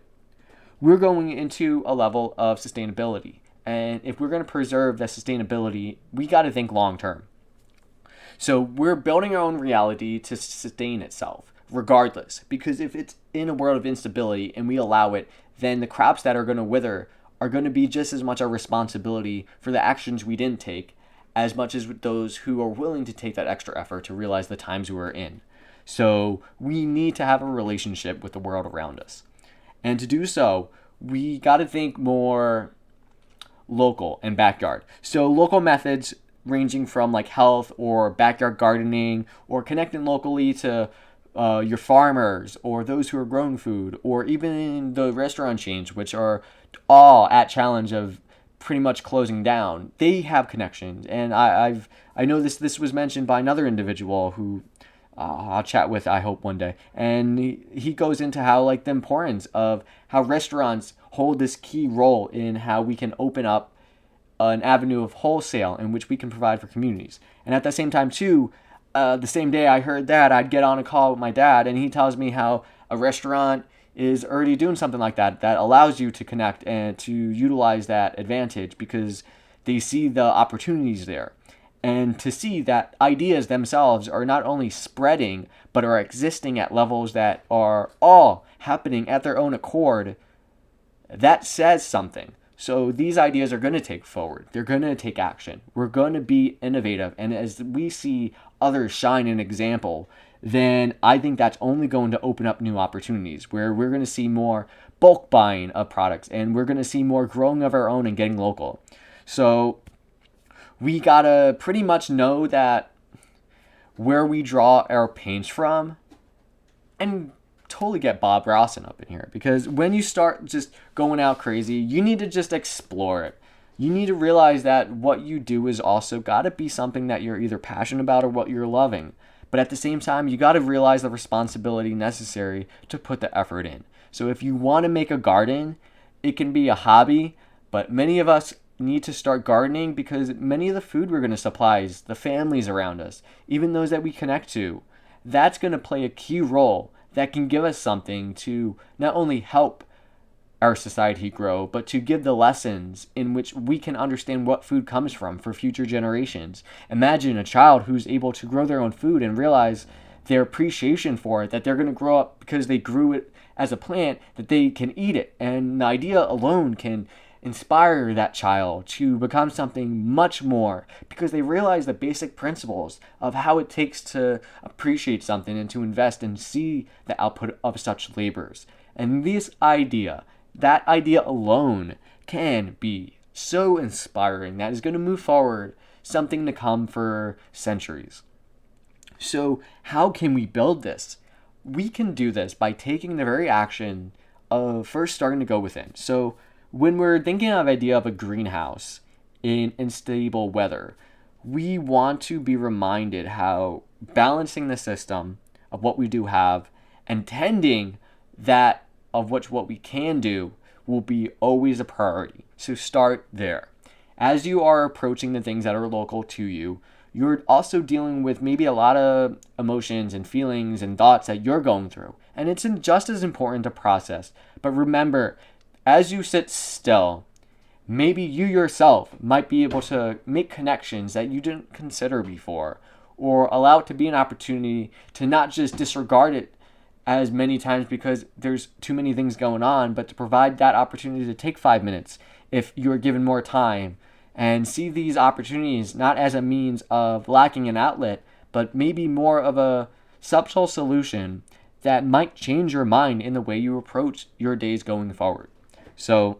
We're going into a level of sustainability. And if we're going to preserve that sustainability, we got to think long term. So we're building our own reality to sustain itself, regardless. Because if it's in a world of instability and we allow it, then the crops that are going to wither are going to be just as much our responsibility for the actions we didn't take, as much as those who are willing to take that extra effort to realize the times we're in. So we need to have a relationship with the world around us. And to do so, we got to think more local and backyard. So local methods ranging from like health or backyard gardening, or connecting locally to your farmers or those who are growing food, or even the restaurant chains, which are all at challenge of pretty much closing down. They have connections, and I know this was mentioned by another individual who I'll chat with, I hope, one day, and he goes into how like the importance of how restaurants hold this key role in how we can open up an avenue of wholesale in which we can provide for communities. And at the same time too, the same day I heard that, I'd get on a call with my dad, and he tells me how a restaurant is already doing something like that allows you to connect and to utilize that advantage, because they see the opportunities there. And to see that ideas themselves are not only spreading, but are existing at levels that are all happening at their own accord, that says something. So these ideas are going to take forward. They're going to take action. We're going to be innovative. And as we see others shine an example, then I think that's only going to open up new opportunities where we're going to see more bulk buying of products, and we're going to see more growing of our own and getting local. So we got to pretty much know that where we draw our paints from, and totally get Bob Rossen up in here, because when you start just going out crazy, you need to just explore it. You need to realize that what you do is also got to be something that you're either passionate about or what you're loving. But at the same time, you got to realize the responsibility necessary to put the effort in. So if you want to make a garden, it can be a hobby, but many of us need to start gardening because many of the food we're going to supply is the families around us, even those that we connect to. That's going to play a key role that can give us something to not only help our society grow, but to give the lessons in which we can understand what food comes from for future generations. Imagine a child who's able to grow their own food and realize their appreciation for it, that they're going to grow up because they grew it as a plant, that they can eat it. And the idea alone can inspire that child to become something much more, because they realize the basic principles of how it takes to appreciate something and to invest and see the output of such labors. And that idea alone can be so inspiring that is going to move forward something to come for centuries. So how can we build this? we can do this by taking the very action of first starting to go within. So when we're thinking of the idea of a greenhouse in unstable weather, we want to be reminded how balancing the system of what we do have and tending that of which what we can do will be always a priority. So start there. As you are approaching the things that are local to you, you're also dealing with maybe a lot of emotions and feelings and thoughts that you're going through. And it's just as important to process. But remember, as you sit still, maybe you yourself might be able to make connections that you didn't consider before, or allow it to be an opportunity to not just disregard it as many times because there's too many things going on, but to provide that opportunity to take 5 minutes if you're given more time, and see these opportunities not as a means of lacking an outlet, but maybe more of a subtle solution that might change your mind in the way you approach your days going forward. So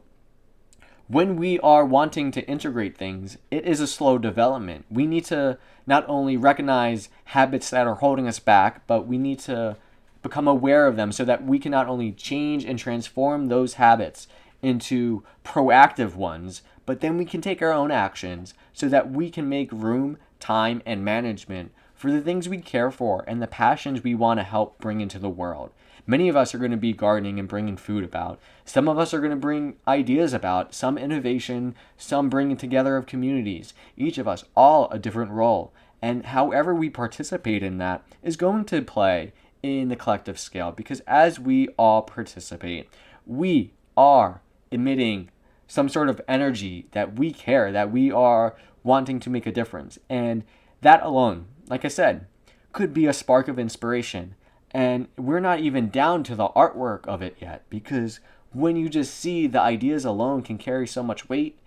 when we are wanting to integrate things, it is a slow development. We need to not only recognize habits that are holding us back, but we need to become aware of them so that we can not only change and transform those habits into proactive ones, but then we can take our own actions so that we can make room, time, and management for the things we care for and the passions we want to help bring into the world. Many of us are going to be gardening and bringing food about. Some of us are going to bring ideas about, some innovation, some bringing together of communities. Each of us, all a different role. And however we participate in that is going to play in the collective scale, because as we all participate, we are emitting some sort of energy that we care, that we are wanting to make a difference. And that alone, like I said, could be a spark of inspiration. And we're not even down to the artwork of it yet, because when you just see the ideas alone can carry so much weight,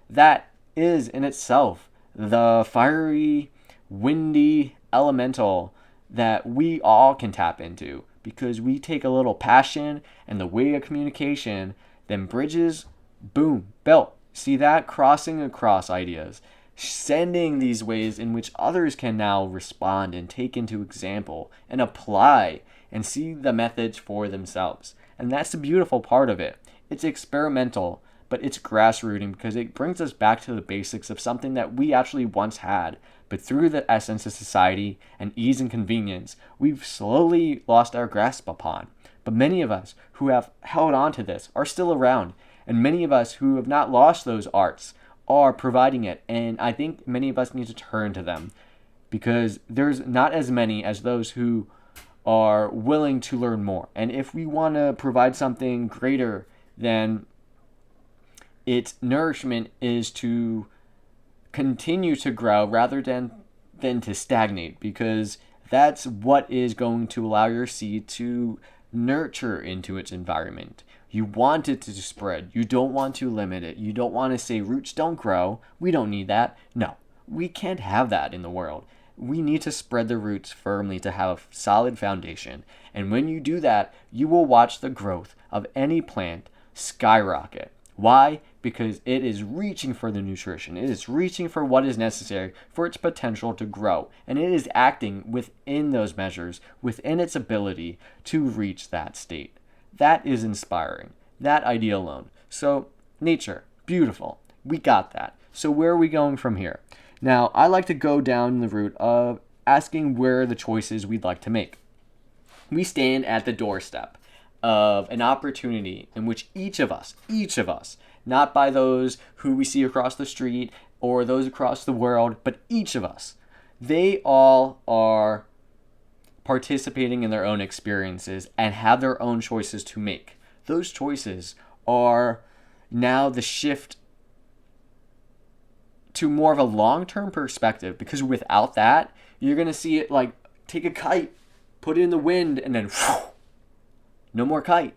that is in itself the fiery, windy elemental that we all can tap into, because we take a little passion and the way of communication, then bridges, boom, built. See that? Crossing across ideas, sending these ways in which others can now respond and take into example and apply and see the methods for themselves. And that's the beautiful part of it. It's experimental, but it's grassrooting because it brings us back to the basics of something that we actually once had. But through the essence of society and ease and convenience, we've slowly lost our grasp upon. But many of us who have held on to this are still around. And many of us who have not lost those arts are providing it. And I think many of us need to turn to them, because there's not as many as those who are willing to learn more. And if we want to provide something greater, then its nourishment is to continue to grow rather than to stagnate, because that's what is going to allow your seed to nurture into its environment. You want it to spread. You don't want to limit it. You don't want to say roots don't grow. We don't need that. No, we can't have that in the world. We need to spread the roots firmly to have a solid foundation. And when you do that, you will watch the growth of any plant skyrocket. Why? Because it is reaching for the nutrition. It is reaching for what is necessary for its potential to grow. And it is acting within those measures, within its ability to reach that state. That is inspiring. That idea alone. So, nature, beautiful. We got that. So where are we going from here? Now, I like to go down the route of asking where are the choices we'd like to make. We stand at the doorstep of an opportunity in which each of us, not by those who we see across the street or those across the world, but each of us, they all are participating in their own experiences and have their own choices to make. Those choices are now the shift to more of a long-term perspective, because without that, you're going to see it like take a kite, put it in the wind, and then whew, no more kite.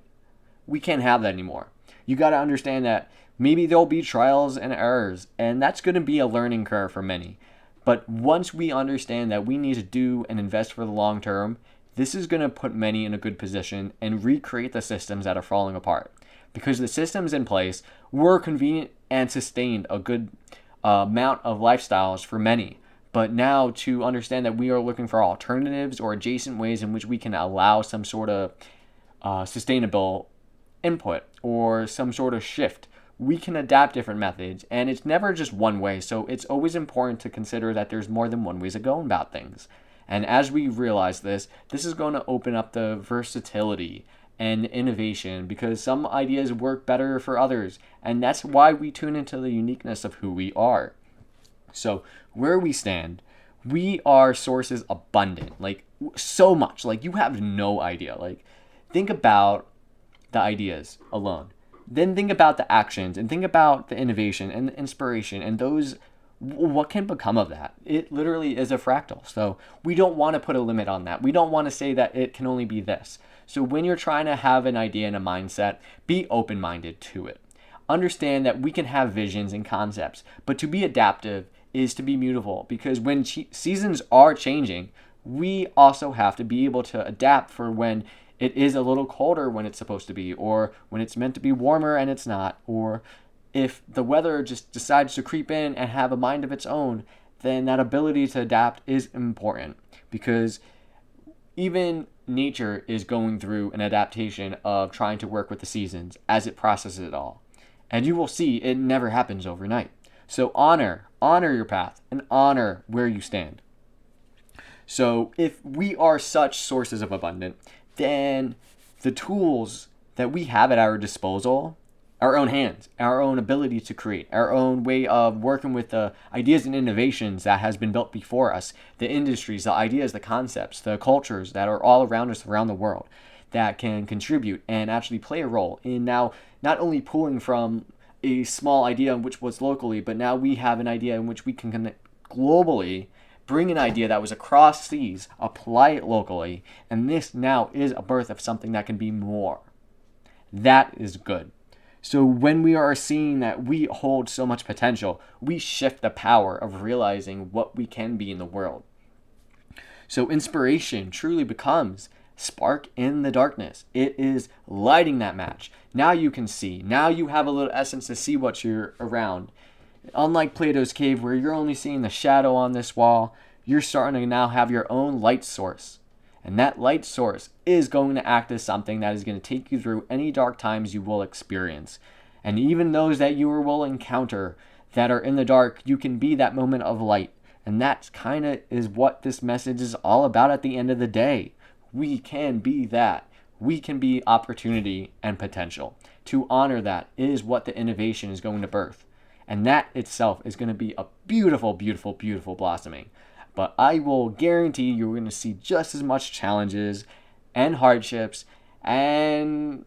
We can't have that anymore. You got to understand that maybe there'll be trials and errors, and that's going to be a learning curve for many. But once we understand that we need to do and invest for the long term, this is going to put many in a good position and recreate the systems that are falling apart. Because the systems in place were convenient and sustained a good amount of lifestyles for many. But now to understand that we are looking for alternatives or adjacent ways in which we can allow some sort of sustainable input or some sort of shift, we can adapt different methods, and it's never just one way. So it's always important to consider that there's more than one ways of going about things. And as we realize this, this is going to open up the versatility and innovation, because some ideas work better for others. And that's why we tune into the uniqueness of who we are. So where we stand, we are sources abundant, like so much, like you have no idea. Like think about the ideas alone. Then think about the actions and think about the innovation and the inspiration and those, what can become of that. It literally is a fractal. So we don't want to put a limit on that. We don't want to say that it can only be this. So when you're trying to have an idea and a mindset, be open-minded to it. Understand that we can have visions and concepts, but to be adaptive is to be mutable, because when seasons are changing, we also have to be able to adapt for when it is a little colder when it's supposed to be, or when it's meant to be warmer and it's not, or if the weather just decides to creep in and have a mind of its own, then that ability to adapt is important, because even nature is going through an adaptation of trying to work with the seasons as it processes it all. And you will see it never happens overnight. So honor your path and honor where you stand. So if we are such sources of abundance, then the tools that we have at our disposal, our own hands, our own ability to create, our own way of working with the ideas and innovations that has been built before us, the industries, the ideas, the concepts, the cultures that are all around us around the world that can contribute and actually play a role in now not only pulling from a small idea which was locally, but now we have an idea in which we can connect globally, bring an idea that was across seas, apply it locally, and this now is a birth of something that can be more. That is good. So when we are seeing that we hold so much potential, we shift the power of realizing what we can be in the world. So inspiration truly becomes spark in the darkness. It is lighting that match. Now you can see. Now you have a little essence to see what you're around. Unlike Plato's cave, where you're only seeing the shadow on this wall, you're starting to now have your own light source. And that light source is going to act as something that is going to take you through any dark times you will experience. And even those that you will encounter that are in the dark, you can be that moment of light. And that kind of is what this message is all about at the end of the day. We can be that. We can be opportunity and potential. To honor that is what the innovation is going to birth. And that itself is going to be a beautiful, beautiful, beautiful blossoming. But I will guarantee you're going to see just as much challenges and hardships and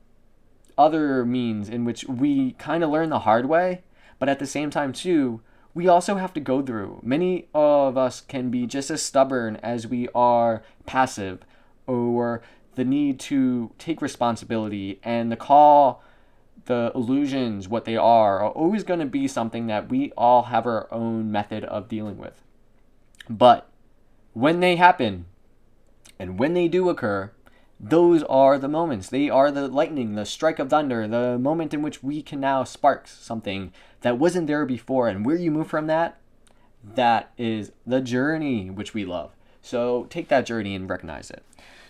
other means in which we kind of learn the hard way. But at the same time, too, we also have to go through. Many of us can be just as stubborn as we are passive, or the need to take responsibility and the call, the illusions, what they are always going to be something that we all have our own method of dealing with. But when they happen, and when they do occur, those are the moments. They are the lightning, the strike of thunder, the moment in which we can now spark something that wasn't there before. And where you move from that is the journey which we love. So take that journey and recognize it.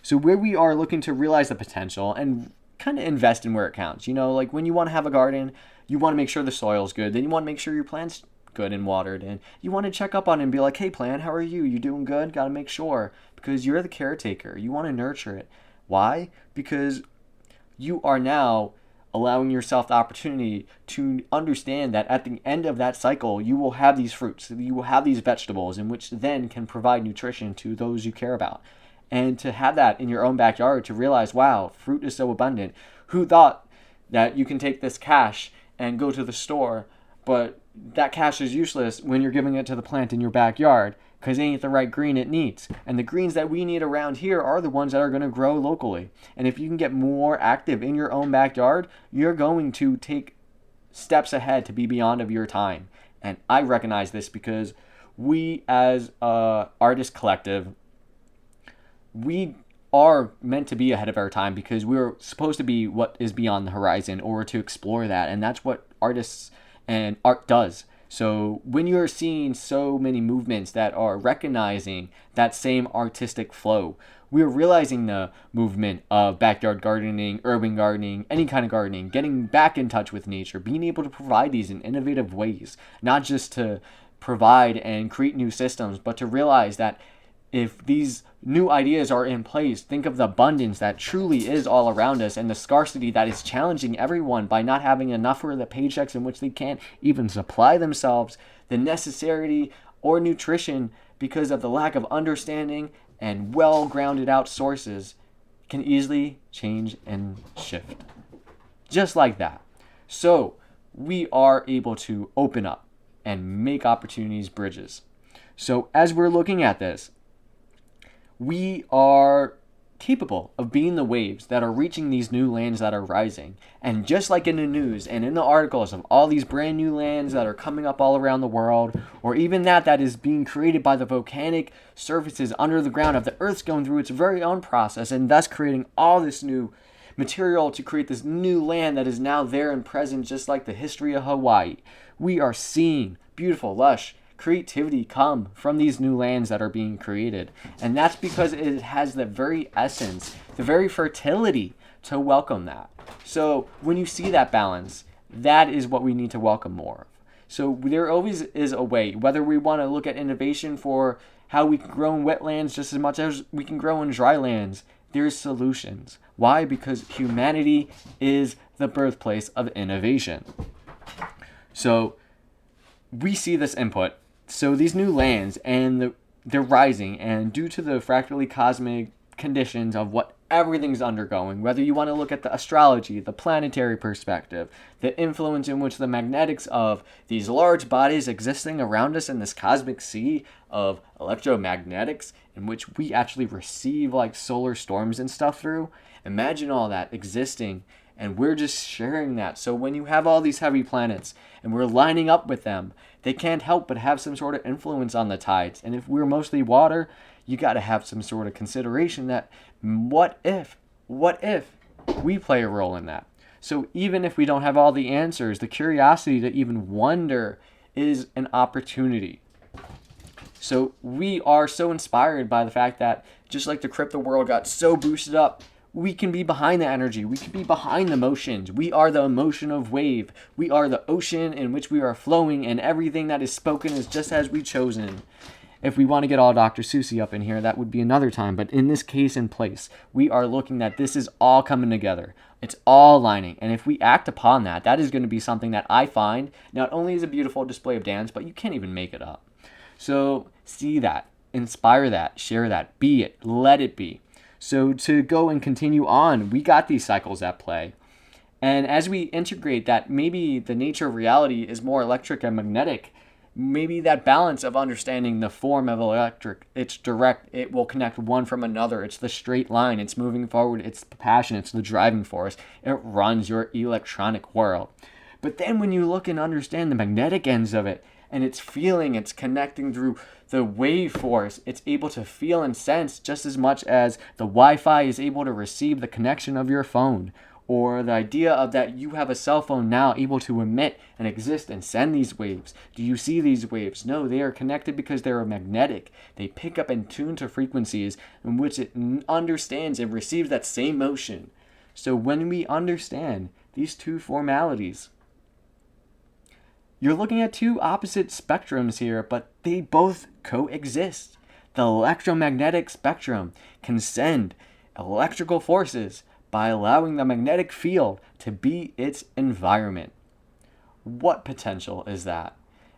So where we are looking to realize the potential and kind of invest in where it counts. You know, like when you want to have a garden, you want to make sure the soil's good. Then you want to make sure your plant's good and watered. And you want to check up on it and be like, hey, plant, how are you? You doing good? Got to make sure, because you're the caretaker. You want to nurture it. Why? Because you are now allowing yourself the opportunity to understand that at the end of that cycle, you will have these fruits, you will have these vegetables, in which then can provide nutrition to those you care about. And to have that in your own backyard, to realize, wow, fruit is so abundant. Who thought that you can take this cash and go to the store, but that cash is useless when you're giving it to the plant in your backyard, because it ain't the right green it needs. And the greens that we need around here are the ones that are going to grow locally. And if you can get more active in your own backyard, you're going to take steps ahead to be beyond of your time. And I recognize this because we as a artist collective, we are meant to be ahead of our time, because we're supposed to be what is beyond the horizon, or to explore that. And that's what artists and art does. So when you're seeing so many movements that are recognizing that same artistic flow, we're realizing the movement of backyard gardening, urban gardening, any kind of gardening, getting back in touch with nature, being able to provide these in innovative ways, not just to provide and create new systems, but to realize that if these new ideas are in place, think of the abundance that truly is all around us and the scarcity that is challenging everyone by not having enough for the paychecks in which they can't even supply themselves the necessity or nutrition because of the lack of understanding and well grounded out sources can easily change and shift. Just like that. So we are able to open up and make opportunities bridges. So as we're looking at this, we are capable of being the waves that are reaching these new lands that are rising. And just like in the news and in the articles of all these brand new lands that are coming up all around the world, or even that is being created by the volcanic surfaces under the ground of the Earth's going through its very own process and thus creating all this new material to create this new land that is now there and present, just like the history of Hawaii. We are seeing beautiful, lush creativity come from these new lands that are being created. And that's because it has the very essence, the very fertility to welcome that. So when you see that balance, that is what we need to welcome more of. So there always is a way, whether we want to look at innovation for how we can grow in wetlands just as much as we can grow in dry lands, there's solutions. Why? Because humanity is the birthplace of innovation. So we see this input. So these new lands and they're rising, and due to the fractally cosmic conditions of what everything's undergoing, whether you want to look at the astrology, the planetary perspective, the influence in which the magnetics of these large bodies existing around us in this cosmic sea of electromagnetics in which we actually receive like solar storms and stuff through, imagine all that existing and we're just sharing that. So when you have all these heavy planets and we're lining up with them, they can't help but have some sort of influence on the tides. And if we're mostly water, you got to have some sort of consideration that what if we play a role in that? So even if we don't have all the answers, the curiosity to even wonder is an opportunity. So we are so inspired by the fact that just like the crypto world got so boosted up, we can be behind the energy. We can be behind the motions. We are the emotion of wave. We are the ocean in which we are flowing, and everything that is spoken is just as we chosen. If we want to get all Dr. Susie up in here, that would be another time. But in this case in place, we are looking at this is all coming together. It's all aligning. And if we act upon that, that is going to be something that I find not only is a beautiful display of dance, but you can't even make it up. So see that, inspire that, share that, be it, let it be. So to go and continue on, we got these cycles at play. And as we integrate that, maybe the nature of reality is more electric and magnetic. Maybe that balance of understanding the form of electric, it's direct, it will connect one from another. It's the straight line, it's moving forward, it's the passion, it's the driving force. It runs your electronic world. But then when you look and understand the magnetic ends of it, and it's feeling, it's connecting through the wave force, it's able to feel and sense just as much as the Wi-Fi is able to receive the connection of your phone. Or the idea of that you have a cell phone now able to emit and exist and send these waves. Do you see these waves? No, they are connected because they're magnetic. They pick up and tune to frequencies in which it understands and receives that same motion. So when we understand these two formalities, you're looking at two opposite spectrums here, but they both coexist. The electromagnetic spectrum can send electrical forces by allowing the magnetic field to be its environment. What potential is that?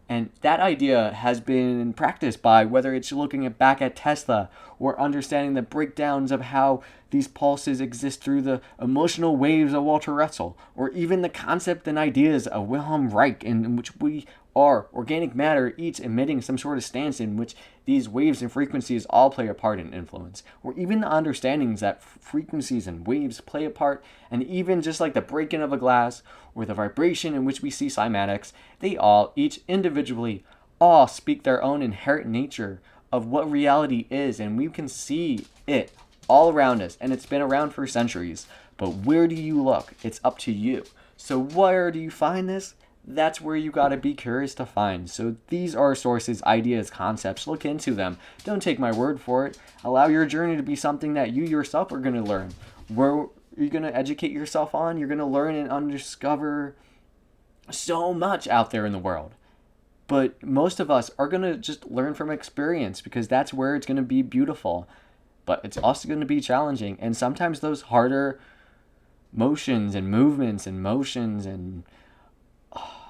And that idea has been practiced by whether it's looking back at Tesla or understanding the breakdowns of how these pulses exist through the emotional waves of Walter Russell, or even the concept and ideas of Wilhelm Reich, in which we are organic matter, each emitting some sort of stance in which these waves and frequencies all play a part in influence, or even the understandings that frequencies and waves play a part, and even just like the breaking of a glass or the vibration in which we see cymatics, they all, each individually, all speak their own inherent nature of what reality is, and we can see it all around us, and it's been around for centuries. But where do you look? It's up to you. So where do you find this? That's where you gotta be curious to find. So these are sources, ideas, concepts. Look into them. Don't take my word for it. Allow your journey to be something that you yourself are gonna learn. Where you're gonna educate yourself on, you're gonna learn and undiscover so much out there in the world. But most of us are gonna just learn from experience because that's where it's gonna be beautiful. But it's also gonna be challenging. And sometimes those harder motions and movements and motions and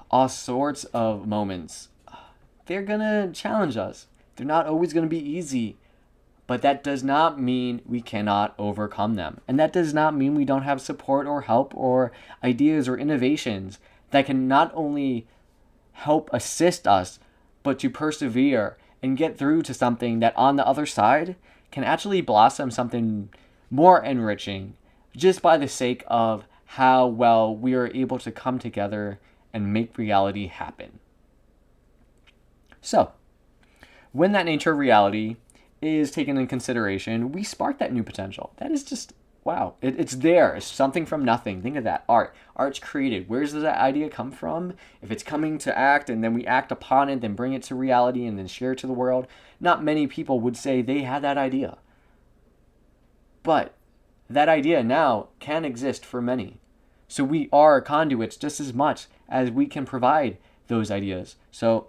all sorts of moments, they're gonna challenge us. They're not always gonna be easy, but that does not mean we cannot overcome them. And that does not mean we don't have support or help or ideas or innovations that can not only help assist us, but to persevere and get through to something that on the other side can actually blossom something more enriching just by the sake of how well we are able to come together and make reality happen. So, when that nature of reality is taken in consideration, we spark that new potential. That is just, wow. It's there. It's something from nothing. Think of that. Art. Art's created. Where does that idea come from? If it's coming to act and then we act upon it, then bring it to reality and then share it to the world, not many people would say they had that idea. But that idea now can exist for many. So we are conduits just as much as we can provide those ideas. So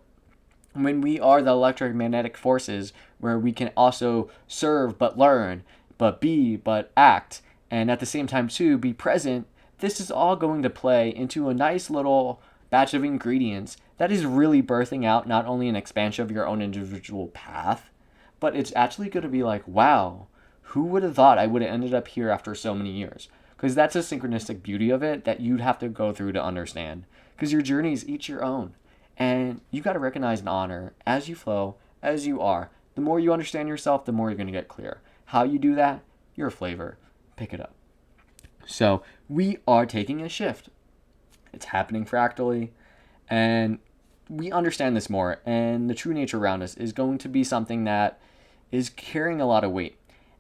when we are the electromagnetic forces where we can also serve but learn, but be but act, and at the same time too be present, this is all going to play into a nice little batch of ingredients that is really birthing out not only an expansion of your own individual path, but it's actually going to be like, wow, who would have thought I would have ended up here after so many years? Because that's a synchronistic beauty of it that you'd have to go through to understand. Because your journey is each your own. And you got to recognize and honor as you flow, as you are. The more you understand yourself, the more you're going to get clear. How you do that, your flavor. Pick it up. So we are taking a shift. It's happening fractally. And we understand this more. And the true nature around us is going to be something that is carrying a lot of weight.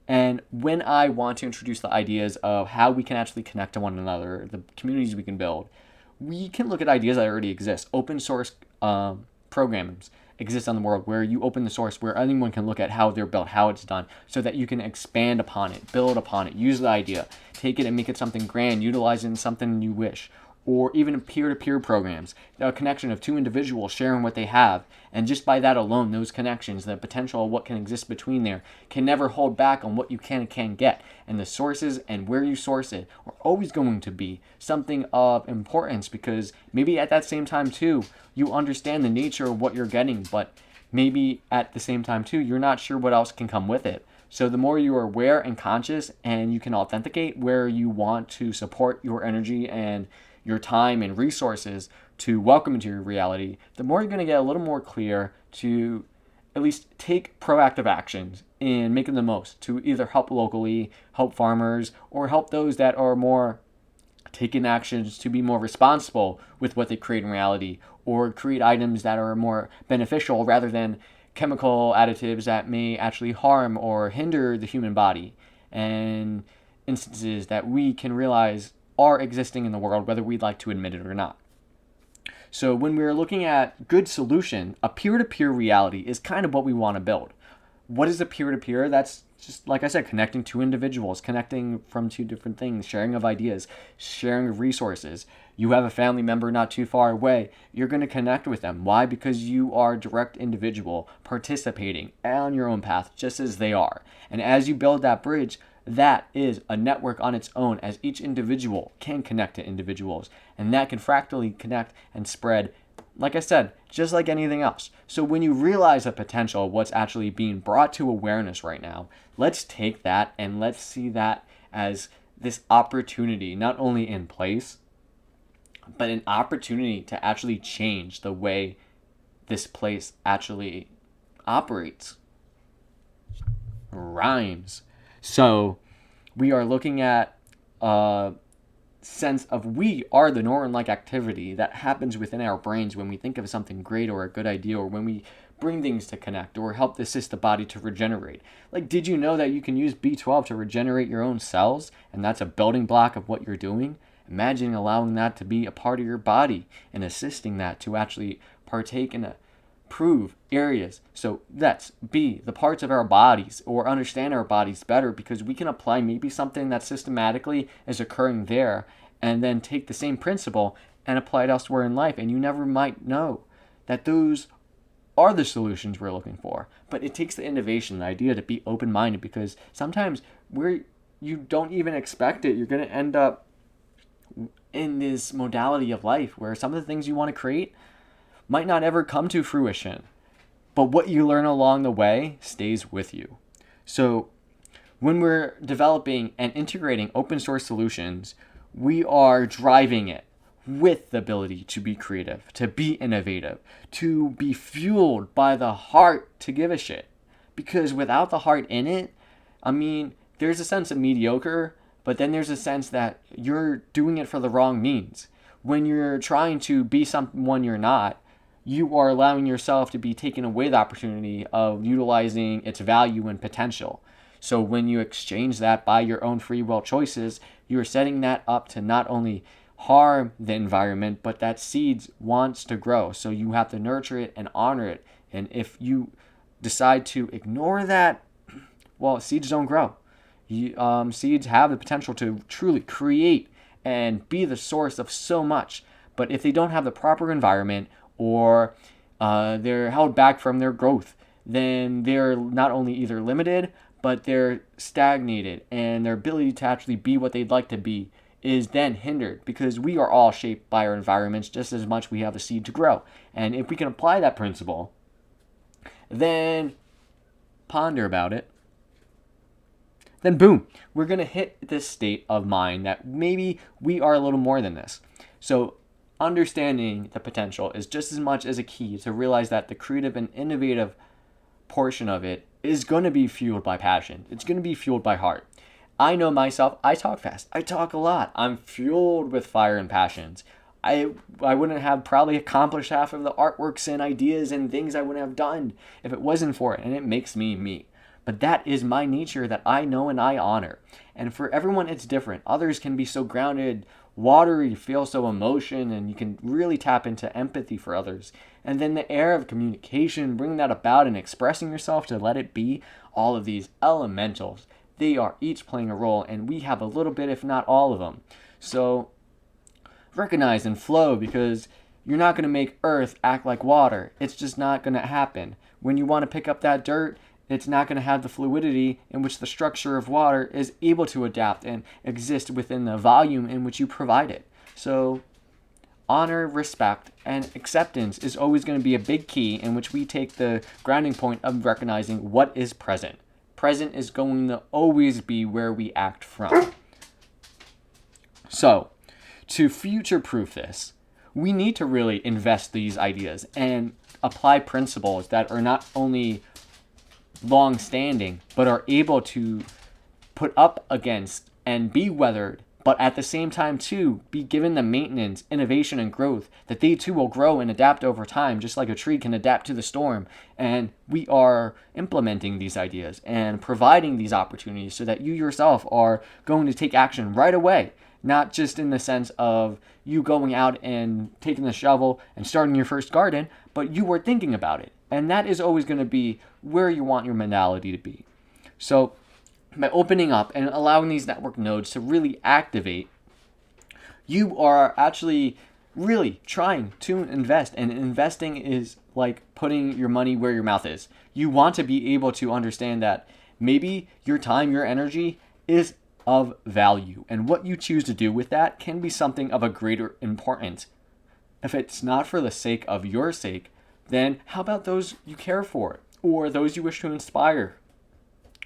And when I want to introduce the ideas of how we can actually connect to one another, the communities we can build, we can look at ideas that already exist. Open source programs exist on the world where you open the source, where anyone can look at how they're built, how it's done, so that you can expand upon it, build upon it, use the idea, take it and make it something grand, utilize it in something you wish. Or even peer-to-peer programs, a connection of two individuals sharing what they have. And just by that alone, those connections, the potential of what can exist between there, can never hold back on what you can and can't get. And the sources and where you source it are always going to be something of importance, because maybe at that same time too, you understand the nature of what you're getting, but maybe at the same time too, you're not sure what else can come with it. So the more you are aware and conscious and you can authenticate where you want to support your energy and your time and resources to welcome into your reality, the more you're going to get a little more clear to at least take proactive actions in making the most to either help locally, help farmers, or help those that are more taking actions to be more responsible with what they create in reality, or create items that are more beneficial rather than chemical additives that may actually harm or hinder the human body. And instances that we can realize are existing in the world, whether we'd like to admit it or not. So when we're looking at good solution, a peer-to-peer reality is kind of what we want to build. What is a peer-to-peer? That's just, like I said, connecting two individuals, connecting from two different things, sharing of ideas, sharing of resources. You have a family member not too far away, you're going to connect with them. Why? Because you are a direct individual participating on your own path just as they are. And as you build that bridge, that is a network on its own, as each individual can connect to individuals. And that can fractally connect and spread, like I said, just like anything else. So when you realize the potential of what's actually being brought to awareness right now, let's take that and let's see that as this opportunity, not only in place, but an opportunity to actually change the way this place actually operates. Rhymes. So we are looking at a sense of we are the neuron-like activity that happens within our brains when we think of something great or a good idea, or when we bring things to connect or help assist the body to regenerate. Like, did you know that you can use B12 to regenerate your own cells? And that's a building block of what you're doing. Imagine allowing that to be a part of your body and assisting that to actually partake in improve areas. So let's be the parts of our bodies or understand our bodies better, because we can apply maybe something that systematically is occurring there and then take the same principle and apply it elsewhere in life. And you never might know that those are the solutions we're looking for. But it takes the innovation, the idea to be open-minded, because sometimes where you don't even expect it, you're going to end up in this modality of life where some of the things you want to create might not ever come to fruition. But what you learn along the way stays with you. So when we're developing and integrating open source solutions, we are driving it with the ability to be creative, to be innovative, to be fueled by the heart to give a shit. Because without the heart in it, I mean, there's a sense of mediocre, but then there's a sense that you're doing it for the wrong means. When you're trying to be someone you're not, you are allowing yourself to be taken away the opportunity of utilizing its value and potential. So when you exchange that by your own free will choices, you're setting that up to not only harm the environment, but that seeds wants to grow. So you have to nurture it and honor it. And if you decide to ignore that, well, seeds don't grow. Seeds have the potential to truly create and be the source of so much. But if they don't have the proper environment, or they're held back from their growth, then they're not only either limited, but they're stagnated, and their ability to actually be what they'd like to be is then hindered, because we are all shaped by our environments just as much we have a seed to grow. And if we can apply that principle, then ponder about it, then boom, we're going to hit this state of mind that maybe we are a little more than this. So understanding the potential is just as much as a key to realize that the creative and innovative portion of it is going to be fueled by passion. It's going to be fueled by heart. I know myself, I talk fast. I talk a lot. I'm fueled with fire and passions. I wouldn't have probably accomplished half of the artworks and ideas and things I wouldn't have done if it wasn't for it. And it makes me me. But that is my nature that I know and I honor. And for everyone, it's different. Others can be so grounded, watery, feel so emotion, and you can really tap into empathy for others. And then the air of communication, bringing that about and expressing yourself to let it be, all of these elementals, they are each playing a role, and we have a little bit, if not all of them. So recognize and flow, because you're not going to make earth act like water. It's just not going to happen. When you want to pick up that dirt, it's not going to have the fluidity in which the structure of water is able to adapt and exist within the volume in which you provide it. So honor, respect, and acceptance is always going to be a big key in which we take the grounding point of recognizing what is present. Present is going to always be where we act from. So to future-proof this, we need to really invest these ideas and apply principles that are not only long-standing, but are able to put up against and be weathered, but at the same time too be given the maintenance, innovation, and growth that they too will grow and adapt over time, just like a tree can adapt to the storm. And we are implementing these ideas and providing these opportunities so that you yourself are going to take action right away, not just in the sense of you going out and taking the shovel and starting your first garden, but you were thinking about it. And that is always going to be where you want your mentality to be. So by opening up and allowing these network nodes to really activate, you are actually really trying to invest. And investing is like putting your money where your mouth is. You want to be able to understand that maybe your time, your energy is of value. And what you choose to do with that can be something of a greater importance. If it's not for the sake of your sake, then how about those you care for, or those you wish to inspire,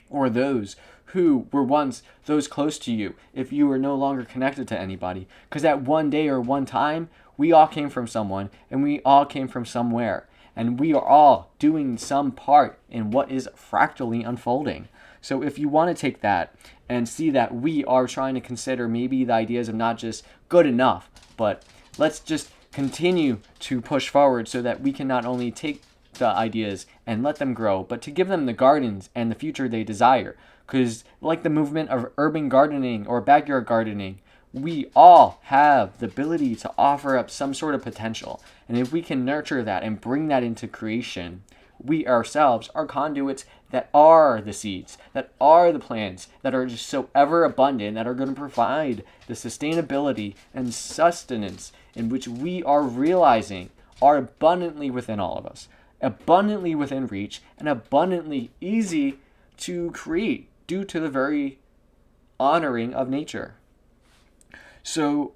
or those who were once those close to you if you are no longer connected to anybody? Because at one day or one time, we all came from someone, and we all came from somewhere, and we are all doing some part in what is fractally unfolding. So if you want to take that and see that we are trying to consider maybe the ideas of not just good enough, but let's just continue to push forward so that we can not only take the ideas and let them grow, but to give them the gardens and the future they desire. Because like the movement of urban gardening or backyard gardening, We all have the ability to offer up some sort of potential. And if we can nurture that and bring that into creation, we ourselves are conduits that are the seeds, that are the plants, that are just so ever abundant, that are going to provide the sustainability and sustenance in which we are realizing are abundantly within all of us, abundantly within reach, and abundantly easy to create due to the very honoring of nature. So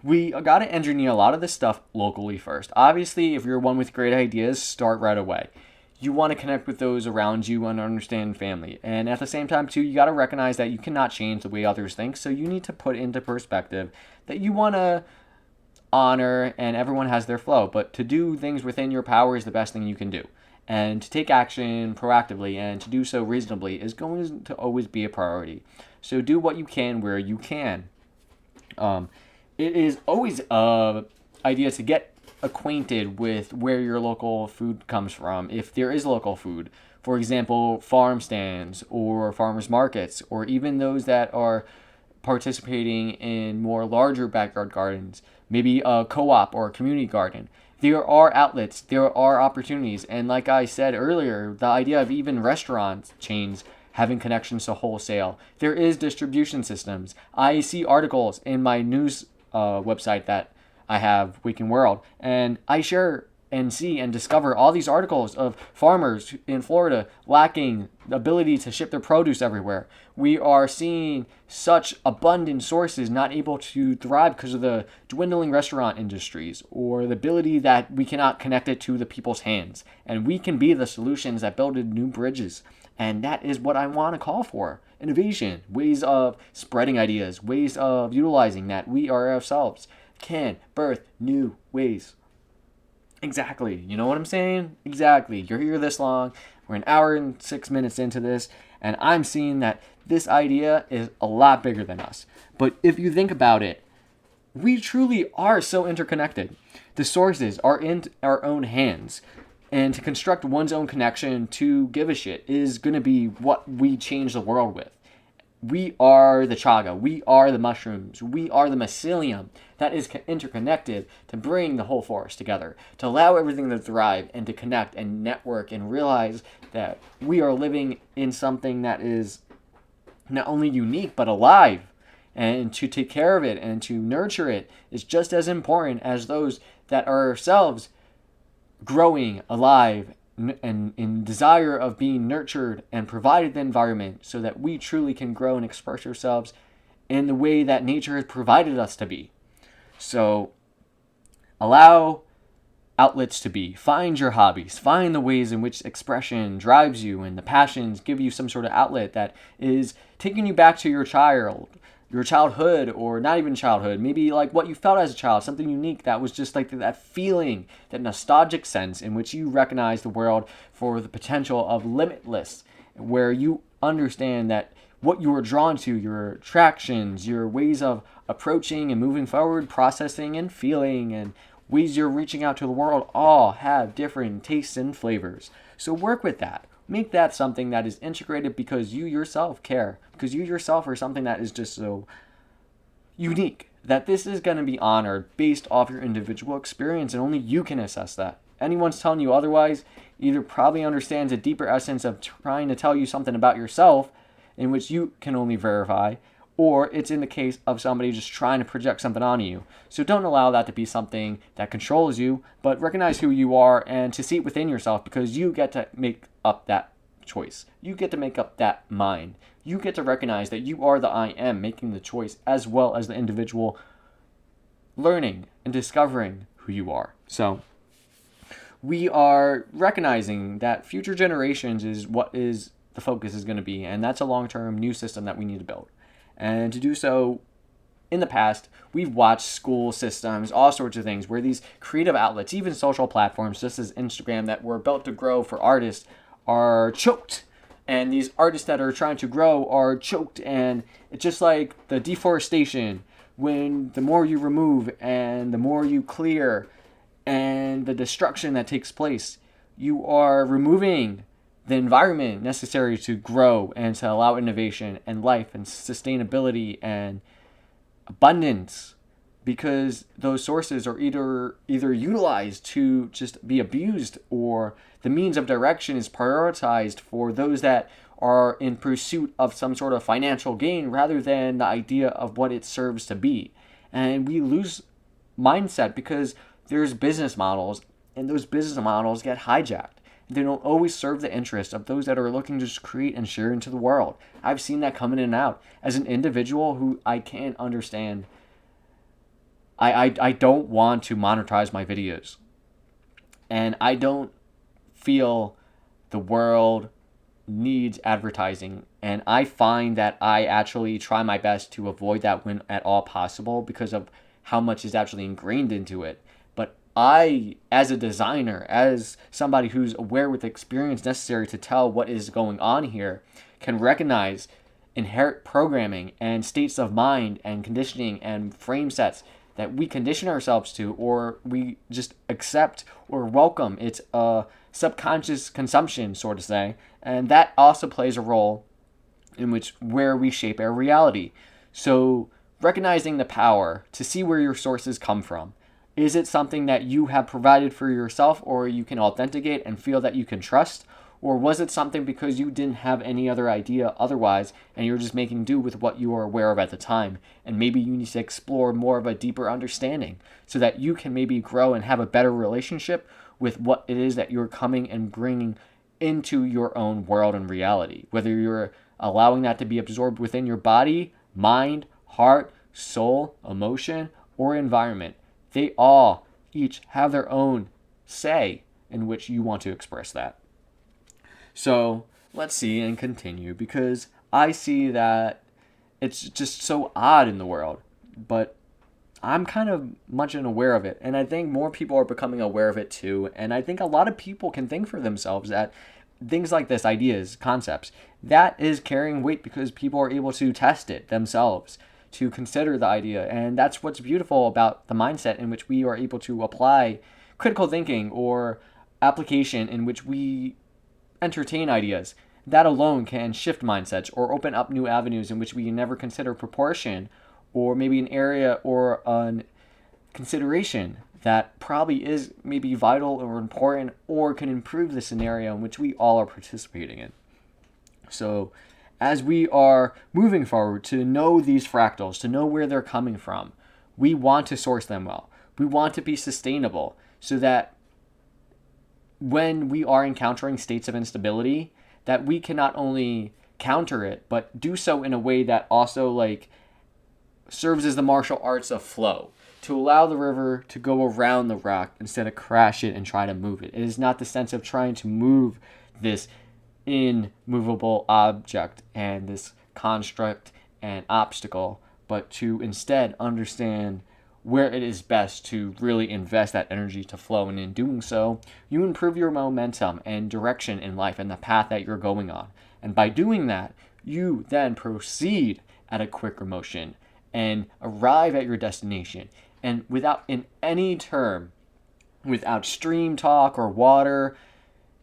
we got to engineer a lot of this stuff locally first. Obviously, if you're one with great ideas, start right away. You want to connect with those around you and understand family. And at the same time, too, you got to recognize that you cannot change the way others think. So you need to put into perspective that you want to honor, and everyone has their flow. But to do things within your power is the best thing you can do. And to take action proactively and to do so reasonably is going to always be a priority. So do what you can where you can. It is always a idea to get acquainted with where your local food comes from, if there is local food. For example, farm stands or farmers markets, or even those that are participating in more larger backyard gardens, maybe a co-op or a community garden. There are outlets, there are opportunities, and like I said earlier, the idea of even restaurant chains having connections to wholesale. There is distribution systems. I see articles in my news website that I have, Weekend World, and I share and see and discover all these articles of farmers in Florida lacking the ability to ship their produce everywhere. We are seeing such abundant sources not able to thrive because of the dwindling restaurant industries, or the ability that we cannot connect it to the people's hands. And we can be the solutions that build new bridges. And that is what I want to call for. Innovation, ways of spreading ideas, ways of utilizing that we ourselves can birth new ways. Exactly. You know what I'm saying? Exactly. You're here this long. We're an hour and 6 minutes into this, and I'm seeing that this idea is a lot bigger than us. But if you think about it, we truly are so interconnected. The sources are in our own hands. And to construct one's own connection to give a shit is going to be what we change the world with. We are the chaga. We are the mushrooms. We are the mycelium that is interconnected to bring the whole forest together, to allow everything to thrive and to connect and network and realize that we are living in something that is not only unique but alive. And to take care of it and to nurture it is just as important as those that are ourselves growing alive and in desire of being nurtured and provided the environment so that we truly can grow and express ourselves in the way that nature has provided us to be. So allow outlets to be. Find your hobbies. Find the ways in which expression drives you and the passions give you some sort of outlet that is taking you back to your childhood, or not even childhood, maybe like what you felt as a child, something unique that was just like that feeling, that nostalgic sense in which you recognize the world for the potential of limitless, where you understand that what you were drawn to, your attractions, your ways of approaching and moving forward, processing and feeling, and ways you're reaching out to the world all have different tastes and flavors. So work with that. Make that something that is integrated because you yourself care. Because you yourself are something that is just so unique that this is going to be honored based off your individual experience, and only you can assess that. Anyone's telling you otherwise either probably understands a deeper essence of trying to tell you something about yourself in which you can only verify, or it's in the case of somebody just trying to project something onto you. So don't allow that to be something that controls you, but recognize who you are and to see it within yourself, because you get to make up that choice. You get to make up that mind. You get to recognize that you are the I am making the choice, as well as the individual learning and discovering who you are. So we are recognizing that future generations is what is the focus is going to be, and that's a long-term new system that we need to build. And to do so, in the past, we've watched school systems, all sorts of things, where these creative outlets, even social platforms, just as Instagram, that were built to grow for artists, are choked. And these artists that are trying to grow are choked. And it's just like the deforestation, when the more you remove and the more you clear and the destruction that takes place, you are removing the environment necessary to grow and to allow innovation and life and sustainability and abundance, because those sources are either utilized to just be abused, or the means of direction is prioritized for those that are in pursuit of some sort of financial gain rather than the idea of what it serves to be. And we lose mindset because there's business models, and those business models get hijacked. They don't always serve the interest of those that are looking to just create and share into the world. I've seen that come in and out. As an individual who I can't understand, I don't want to monetize my videos. And I don't feel the world needs advertising. And I find that I actually try my best to avoid that when at all possible because of how much is actually ingrained into it. But I, as a designer, as somebody who's aware with the experience necessary to tell what is going on here, can recognize inherent programming and states of mind and conditioning and frame sets that we condition ourselves to, or we just accept or welcome. It's a subconscious consumption, so to say, and that also plays a role in which where we shape our reality. So recognizing the power to see where your sources come from. Is it something that you have provided for yourself, or you can authenticate and feel that you can trust? Or was it something because you didn't have any other idea otherwise, and you're just making do with what you are aware of at the time? And maybe you need to explore more of a deeper understanding so that you can maybe grow and have a better relationship with what it is that you're coming and bringing into your own world and reality. Whether you're allowing that to be absorbed within your body, mind, heart, soul, emotion, or environment. They all each have their own say in which you want to express that. So let's see and continue, because I see that it's just so odd in the world, but I'm kind of much unaware of it. And I think more people are becoming aware of it too. And I think a lot of people can think for themselves that things like this, ideas, concepts, that is carrying weight because people are able to test it themselves, to consider the idea. And that's what's beautiful about the mindset in which we are able to apply critical thinking or application in which we entertain ideas. That alone can shift mindsets or open up new avenues in which we never consider proportion, or maybe an area or a consideration that probably is maybe vital or important or can improve the scenario in which we all are participating in. So as we are moving forward to know these fractals, to know where they're coming from, we want to source them well. We want to be sustainable so that when we are encountering states of instability, that we can not only counter it, but do so in a way that also serves as the martial arts of flow, to allow the river to go around the rock instead of crash it and try to move it. It is not the sense of trying to move this immovable object and this construct and obstacle, but to instead understand where it is best to really invest that energy to flow. And in doing so, you improve your momentum and direction in life and the path that you're going on. And by doing that, you then proceed at a quicker motion and arrive at your destination. And without, in any term, without stream talk or water,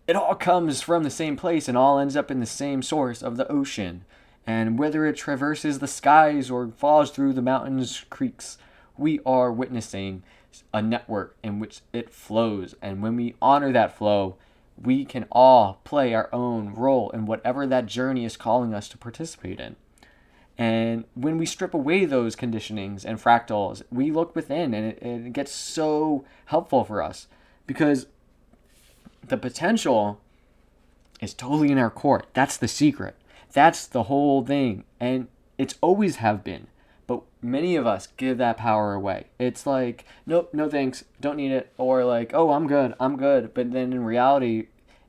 it all comes from the same place and all ends up in the same source of the ocean. And whether it traverses the skies or falls through the mountains, creeks, we are witnessing a network in which it flows. And when we honor that flow, we can all play our own role in whatever that journey is calling us to participate in. And when we strip away those conditionings and fractals, we look within, and it gets so helpful for us, because the potential is totally in our core. That's the secret. That's the whole thing. And it's always have been. But many of us give that power away. It's like, nope, no thanks, don't need it. Or like, oh, I'm good. But then in reality,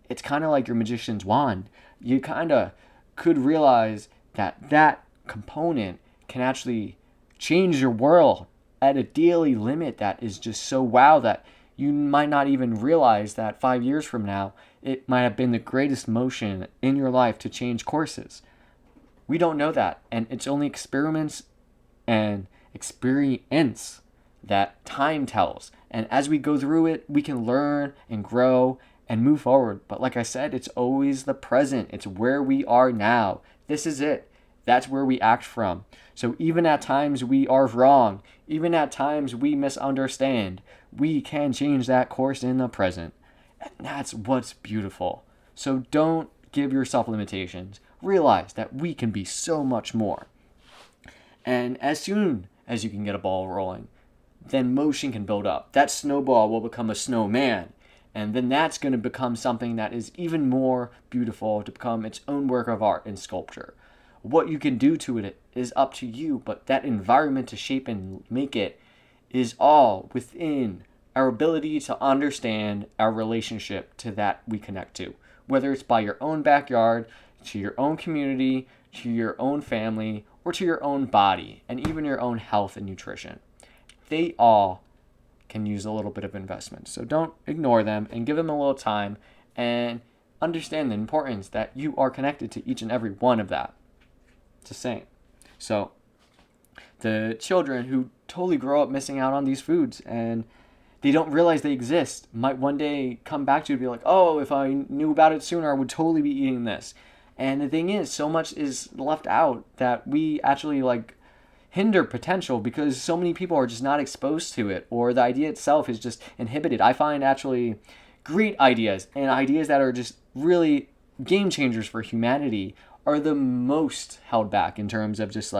it's kind of like your magician's wand. You kind of could realize that that component can actually change your world at a daily limit that is just so wow that you might not even realize that 5 years from now, it might have been the greatest motion in your life to change courses. We don't know that. And it's only experiments and experience that time tells. And as we go through it, we can learn and grow and move forward. But like I said, it's always the present. It's where we are now. This is it. That's where we act from. So even at times we are wrong, even at times we misunderstand, we can change that course in the present. And that's what's beautiful. So don't give yourself limitations. Realize that we can be so much more. And as soon as you can get a ball rolling, then motion can build up. That snowball will become a snowman. And then that's going to become something that is even more beautiful, to become its own work of art and sculpture. What you can do to it is up to you, but that environment to shape and make it is all within our ability to understand our relationship to that we connect to. Whether it's by your own backyard, to your own community, to your own family, or to your own body, and even your own health and nutrition. They all can use a little bit of investment. So don't ignore them, and give them a little time, and understand the importance that you are connected to each and every one of that. It's the same. So the children who totally grow up missing out on these foods and they don't realize they exist might one day come back to you and be like, oh, if I knew about it sooner, I would totally be eating this. And the thing is, so much is left out that we actually hinder potential because so many people are just not exposed to it, or the idea itself is just inhibited. I find actually great ideas and ideas that are just really game changers for humanity are the most held back in terms of just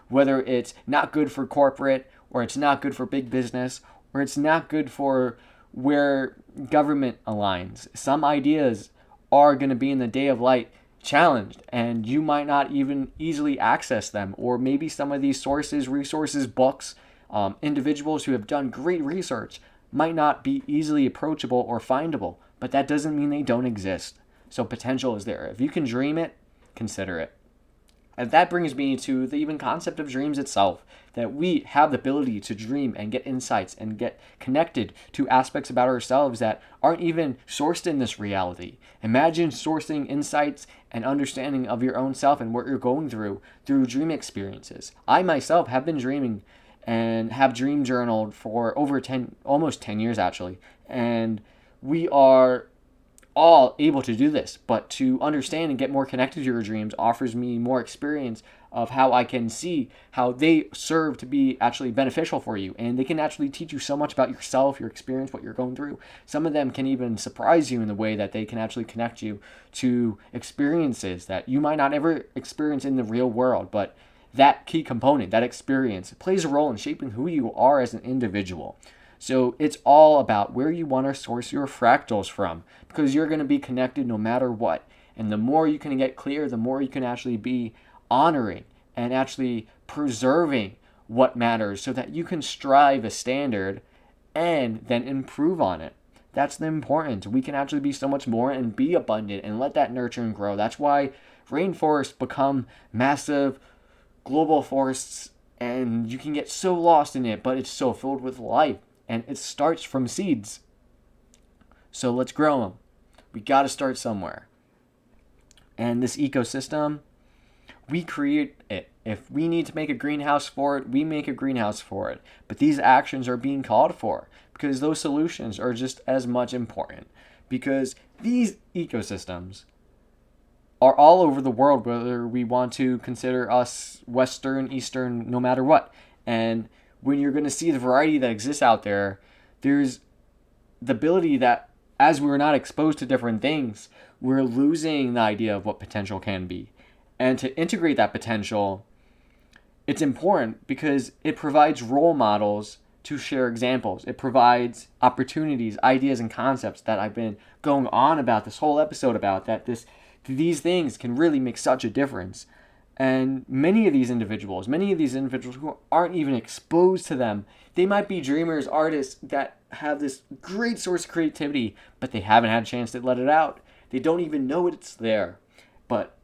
whether it's not good for corporate, or it's not good for big business, or it's not good for where government aligns. Some ideas are going to be in the day of light challenged, and you might not even easily access them. Or maybe some of these sources, resources, books, individuals who have done great research might not be easily approachable or findable, but that doesn't mean they don't exist. So potential is there. If you can dream it, consider it. And that brings me to the even concept of dreams itself, that we have the ability to dream and get insights and get connected to aspects about ourselves that aren't even sourced in this reality. Imagine sourcing insights and understanding of your own self and what you're going through dream experiences. I myself have been dreaming and have dream journaled for almost 10 years actually. And we are all able to do this, but to understand and get more connected to your dreams offers me more experience of how I can see how they serve to be actually beneficial for you, and they can actually teach you so much about yourself, your experience, what you're going through. Some of them can even surprise you in the way that they can actually connect you to experiences that you might not ever experience in the real world, but that key component, that experience, plays a role in shaping who you are as an individual. So it's all about where you want to source your fractals from, because you're going to be connected no matter what. And the more you can get clear, the more you can actually be honoring and actually preserving what matters, so that you can strive a standard and then improve on it. That's the important. We can actually be so much more and be abundant and let that nurture and grow. That's why rainforests become massive global forests, and you can get so lost in it, but it's so filled with life. And it starts from seeds. So let's grow them. We got to start somewhere. And this ecosystem, we create it. If we need to make a greenhouse for it, we make a greenhouse for it. But these actions are being called for because those solutions are just as much important. Because these ecosystems are all over the world, whether we want to consider us Western, Eastern, no matter what. And when you're going to see the variety that exists out there, there's the ability that as we're not exposed to different things, we're losing the idea of what potential can be. And to integrate that potential, it's important because it provides role models to share examples. It provides opportunities, ideas, and concepts that I've been going on about this whole episode about, that these things can really make such a difference. And many of these individuals who aren't even exposed to them, they might be dreamers, artists that have this great source of creativity, but they haven't had a chance to let it out. They don't even know it's there. But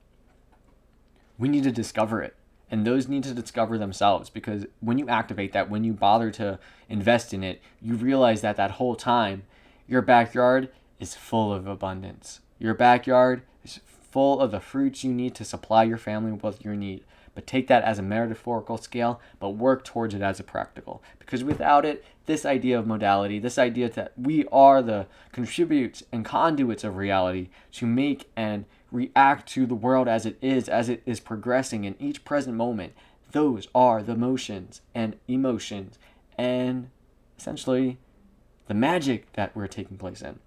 we need to discover it. And those need to discover themselves, because when you activate that, when you bother to invest in it, you realize that whole time, your backyard is full of abundance. Your backyard is full of the fruits you need to supply your family with what you need. But take that as a metaphorical scale, but work towards it as a practical. Because without it, this idea of modality, this idea that we are the contributes and conduits of reality to make and react to the world as it is progressing in each present moment. Those are the motions and emotions and essentially the magic that we're taking place in.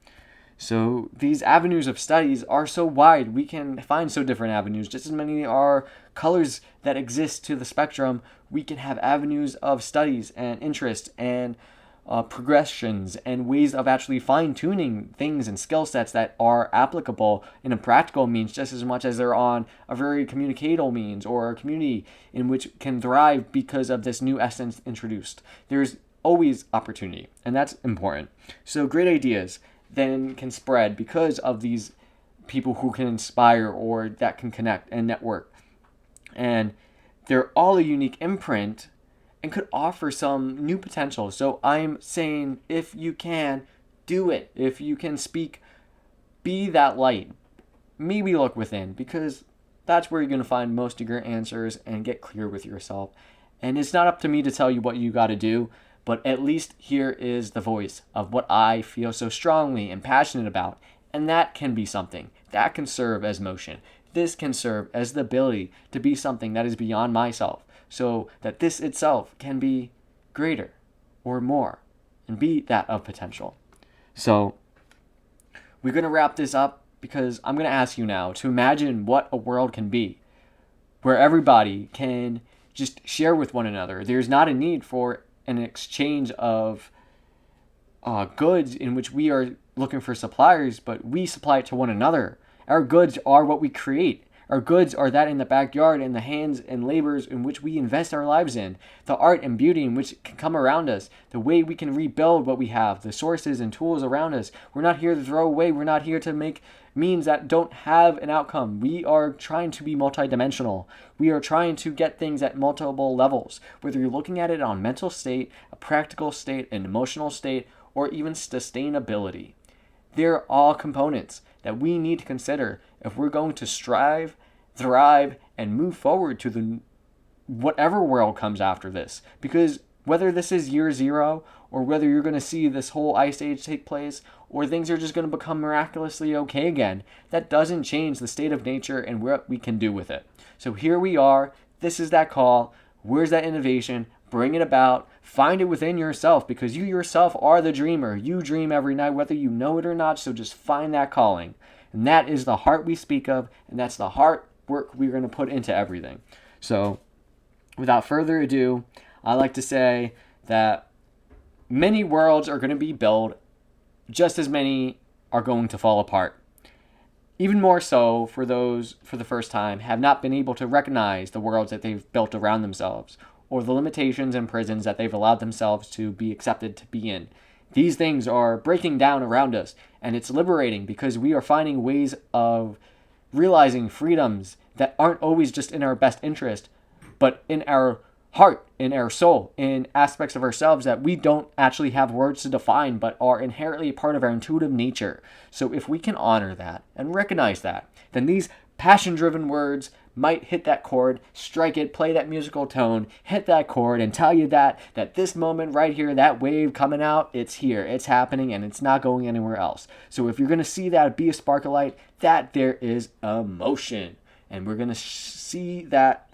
So these avenues of studies are so wide. We can find so different avenues. Just as many are colors that exist to the spectrum, we can have avenues of studies and interest and progressions and ways of actually fine-tuning things and skill sets that are applicable in a practical means just as much as they're on a very communicable means or a community in which can thrive because of this new essence introduced. There's always opportunity, and that's important. So great ideas then can spread because of these people who can inspire or that can connect and network. And they're all a unique imprint and could offer some new potential. So I'm saying if you can, do it. If you can speak, be that light. Maybe look within, because that's where you're going to find most of your answers and get clear with yourself. And it's not up to me to tell you what you got to do, but at least here is the voice of what I feel so strongly and passionate about. And that can be something. That can serve as motion. This can serve as the ability to be something that is beyond myself, so that this itself can be greater or more and be that of potential. So we're going to wrap this up because I'm going to ask you now to imagine what a world can be where everybody can just share with one another. There's not a need for an exchange of goods in which we are looking for suppliers, but we supply it to one another. Our goods are what we create. Our goods are that in the backyard and the hands and labors in which we invest our lives in, the art and beauty in which can come around us, the way we can rebuild what we have, the sources and tools around us. We're not here to throw away. We're not here to make means that don't have an outcome. We are trying to be multidimensional. We are trying to get things at multiple levels, whether you're looking at it on mental state, a practical state, an emotional state, or even sustainability. They're all components that we need to consider if we're going to strive, thrive, and move forward to the whatever world comes after this. Because whether this is year zero, or whether you're going to see this whole ice age take place, or things are just going to become miraculously okay again, that doesn't change the state of nature and what we can do with it. So here we are. This is that call. Where's that innovation? Bring it about. Find it within yourself, because you yourself are the dreamer. You dream every night, whether you know it or not. So just find that calling. And that is the heart we speak of, and that's the heart work we're going to put into everything. So without further ado, I like to say that many worlds are going to be built, just as many are going to fall apart. Even more so for those, for the first time, have not been able to recognize the worlds that they've built around themselves, or the limitations and prisons that they've allowed themselves to be accepted to be in. These things are breaking down around us, and it's liberating because we are finding ways of realizing freedoms that aren't always just in our best interest, but in our heart, in our soul, in aspects of ourselves that we don't actually have words to define, but are inherently part of our intuitive nature. So if we can honor that and recognize that, then these passion-driven words might hit that chord, strike it, play that musical tone, hit that chord, and tell you that this moment right here, that wave coming out, it's here, it's happening, and it's not going anywhere else. So if you're going to see that, be a spark of light, that there is emotion. And we're going to see that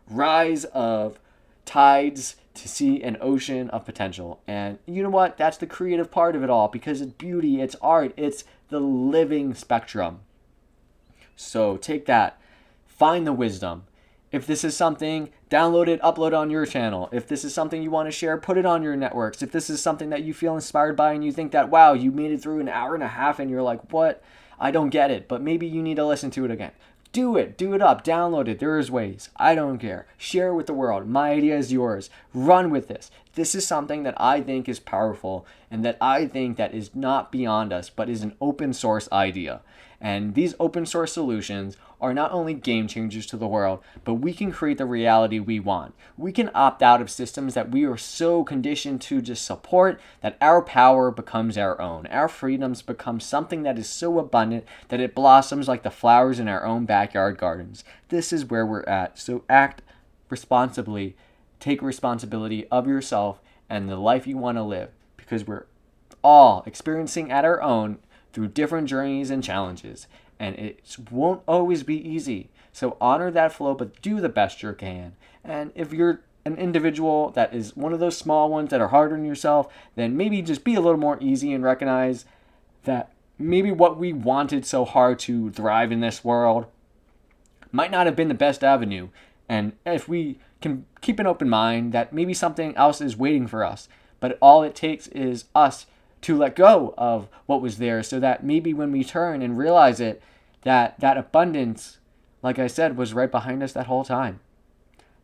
rise of tides to see an ocean of potential. And you know what? That's the creative part of it all, because it's beauty, it's art, it's the living spectrum. So take that. Find the wisdom. If this is something, download it, upload it on your channel. If this is something you want to share, put it on your networks. If this is something that you feel inspired by and you think that, wow, you made it through an hour and a half and you're like, what? I don't get it, but maybe you need to listen to it again. Do it up, download it. There is ways. I don't care. Share it with the world. My idea is yours. Run with this. This is something that I think is powerful and that I think that is not beyond us, but is an open source idea. And these open source solutions are not only game changers to the world, but we can create the reality we want. We can opt out of systems that we are so conditioned to just support that our power becomes our own. Our freedoms become something that is so abundant that it blossoms like the flowers in our own backyard gardens. This is where we're at. So act responsibly. Take responsibility of yourself and the life you want to live, because we're all experiencing at our own through different journeys and challenges. and it won't always be easy. So honor that flow, but do the best you can. And if you're an individual that is one of those small ones that are harder on yourself, then maybe just be a little more easy and recognize that maybe what we wanted so hard to thrive in this world might not have been the best avenue. And if we can keep an open mind that maybe something else is waiting for us, but all it takes is us to let go of what was there so that maybe when we turn and realize it, that abundance, like I said, was right behind us that whole time.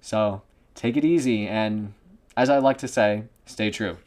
So take it easy, and as I like to say, stay true.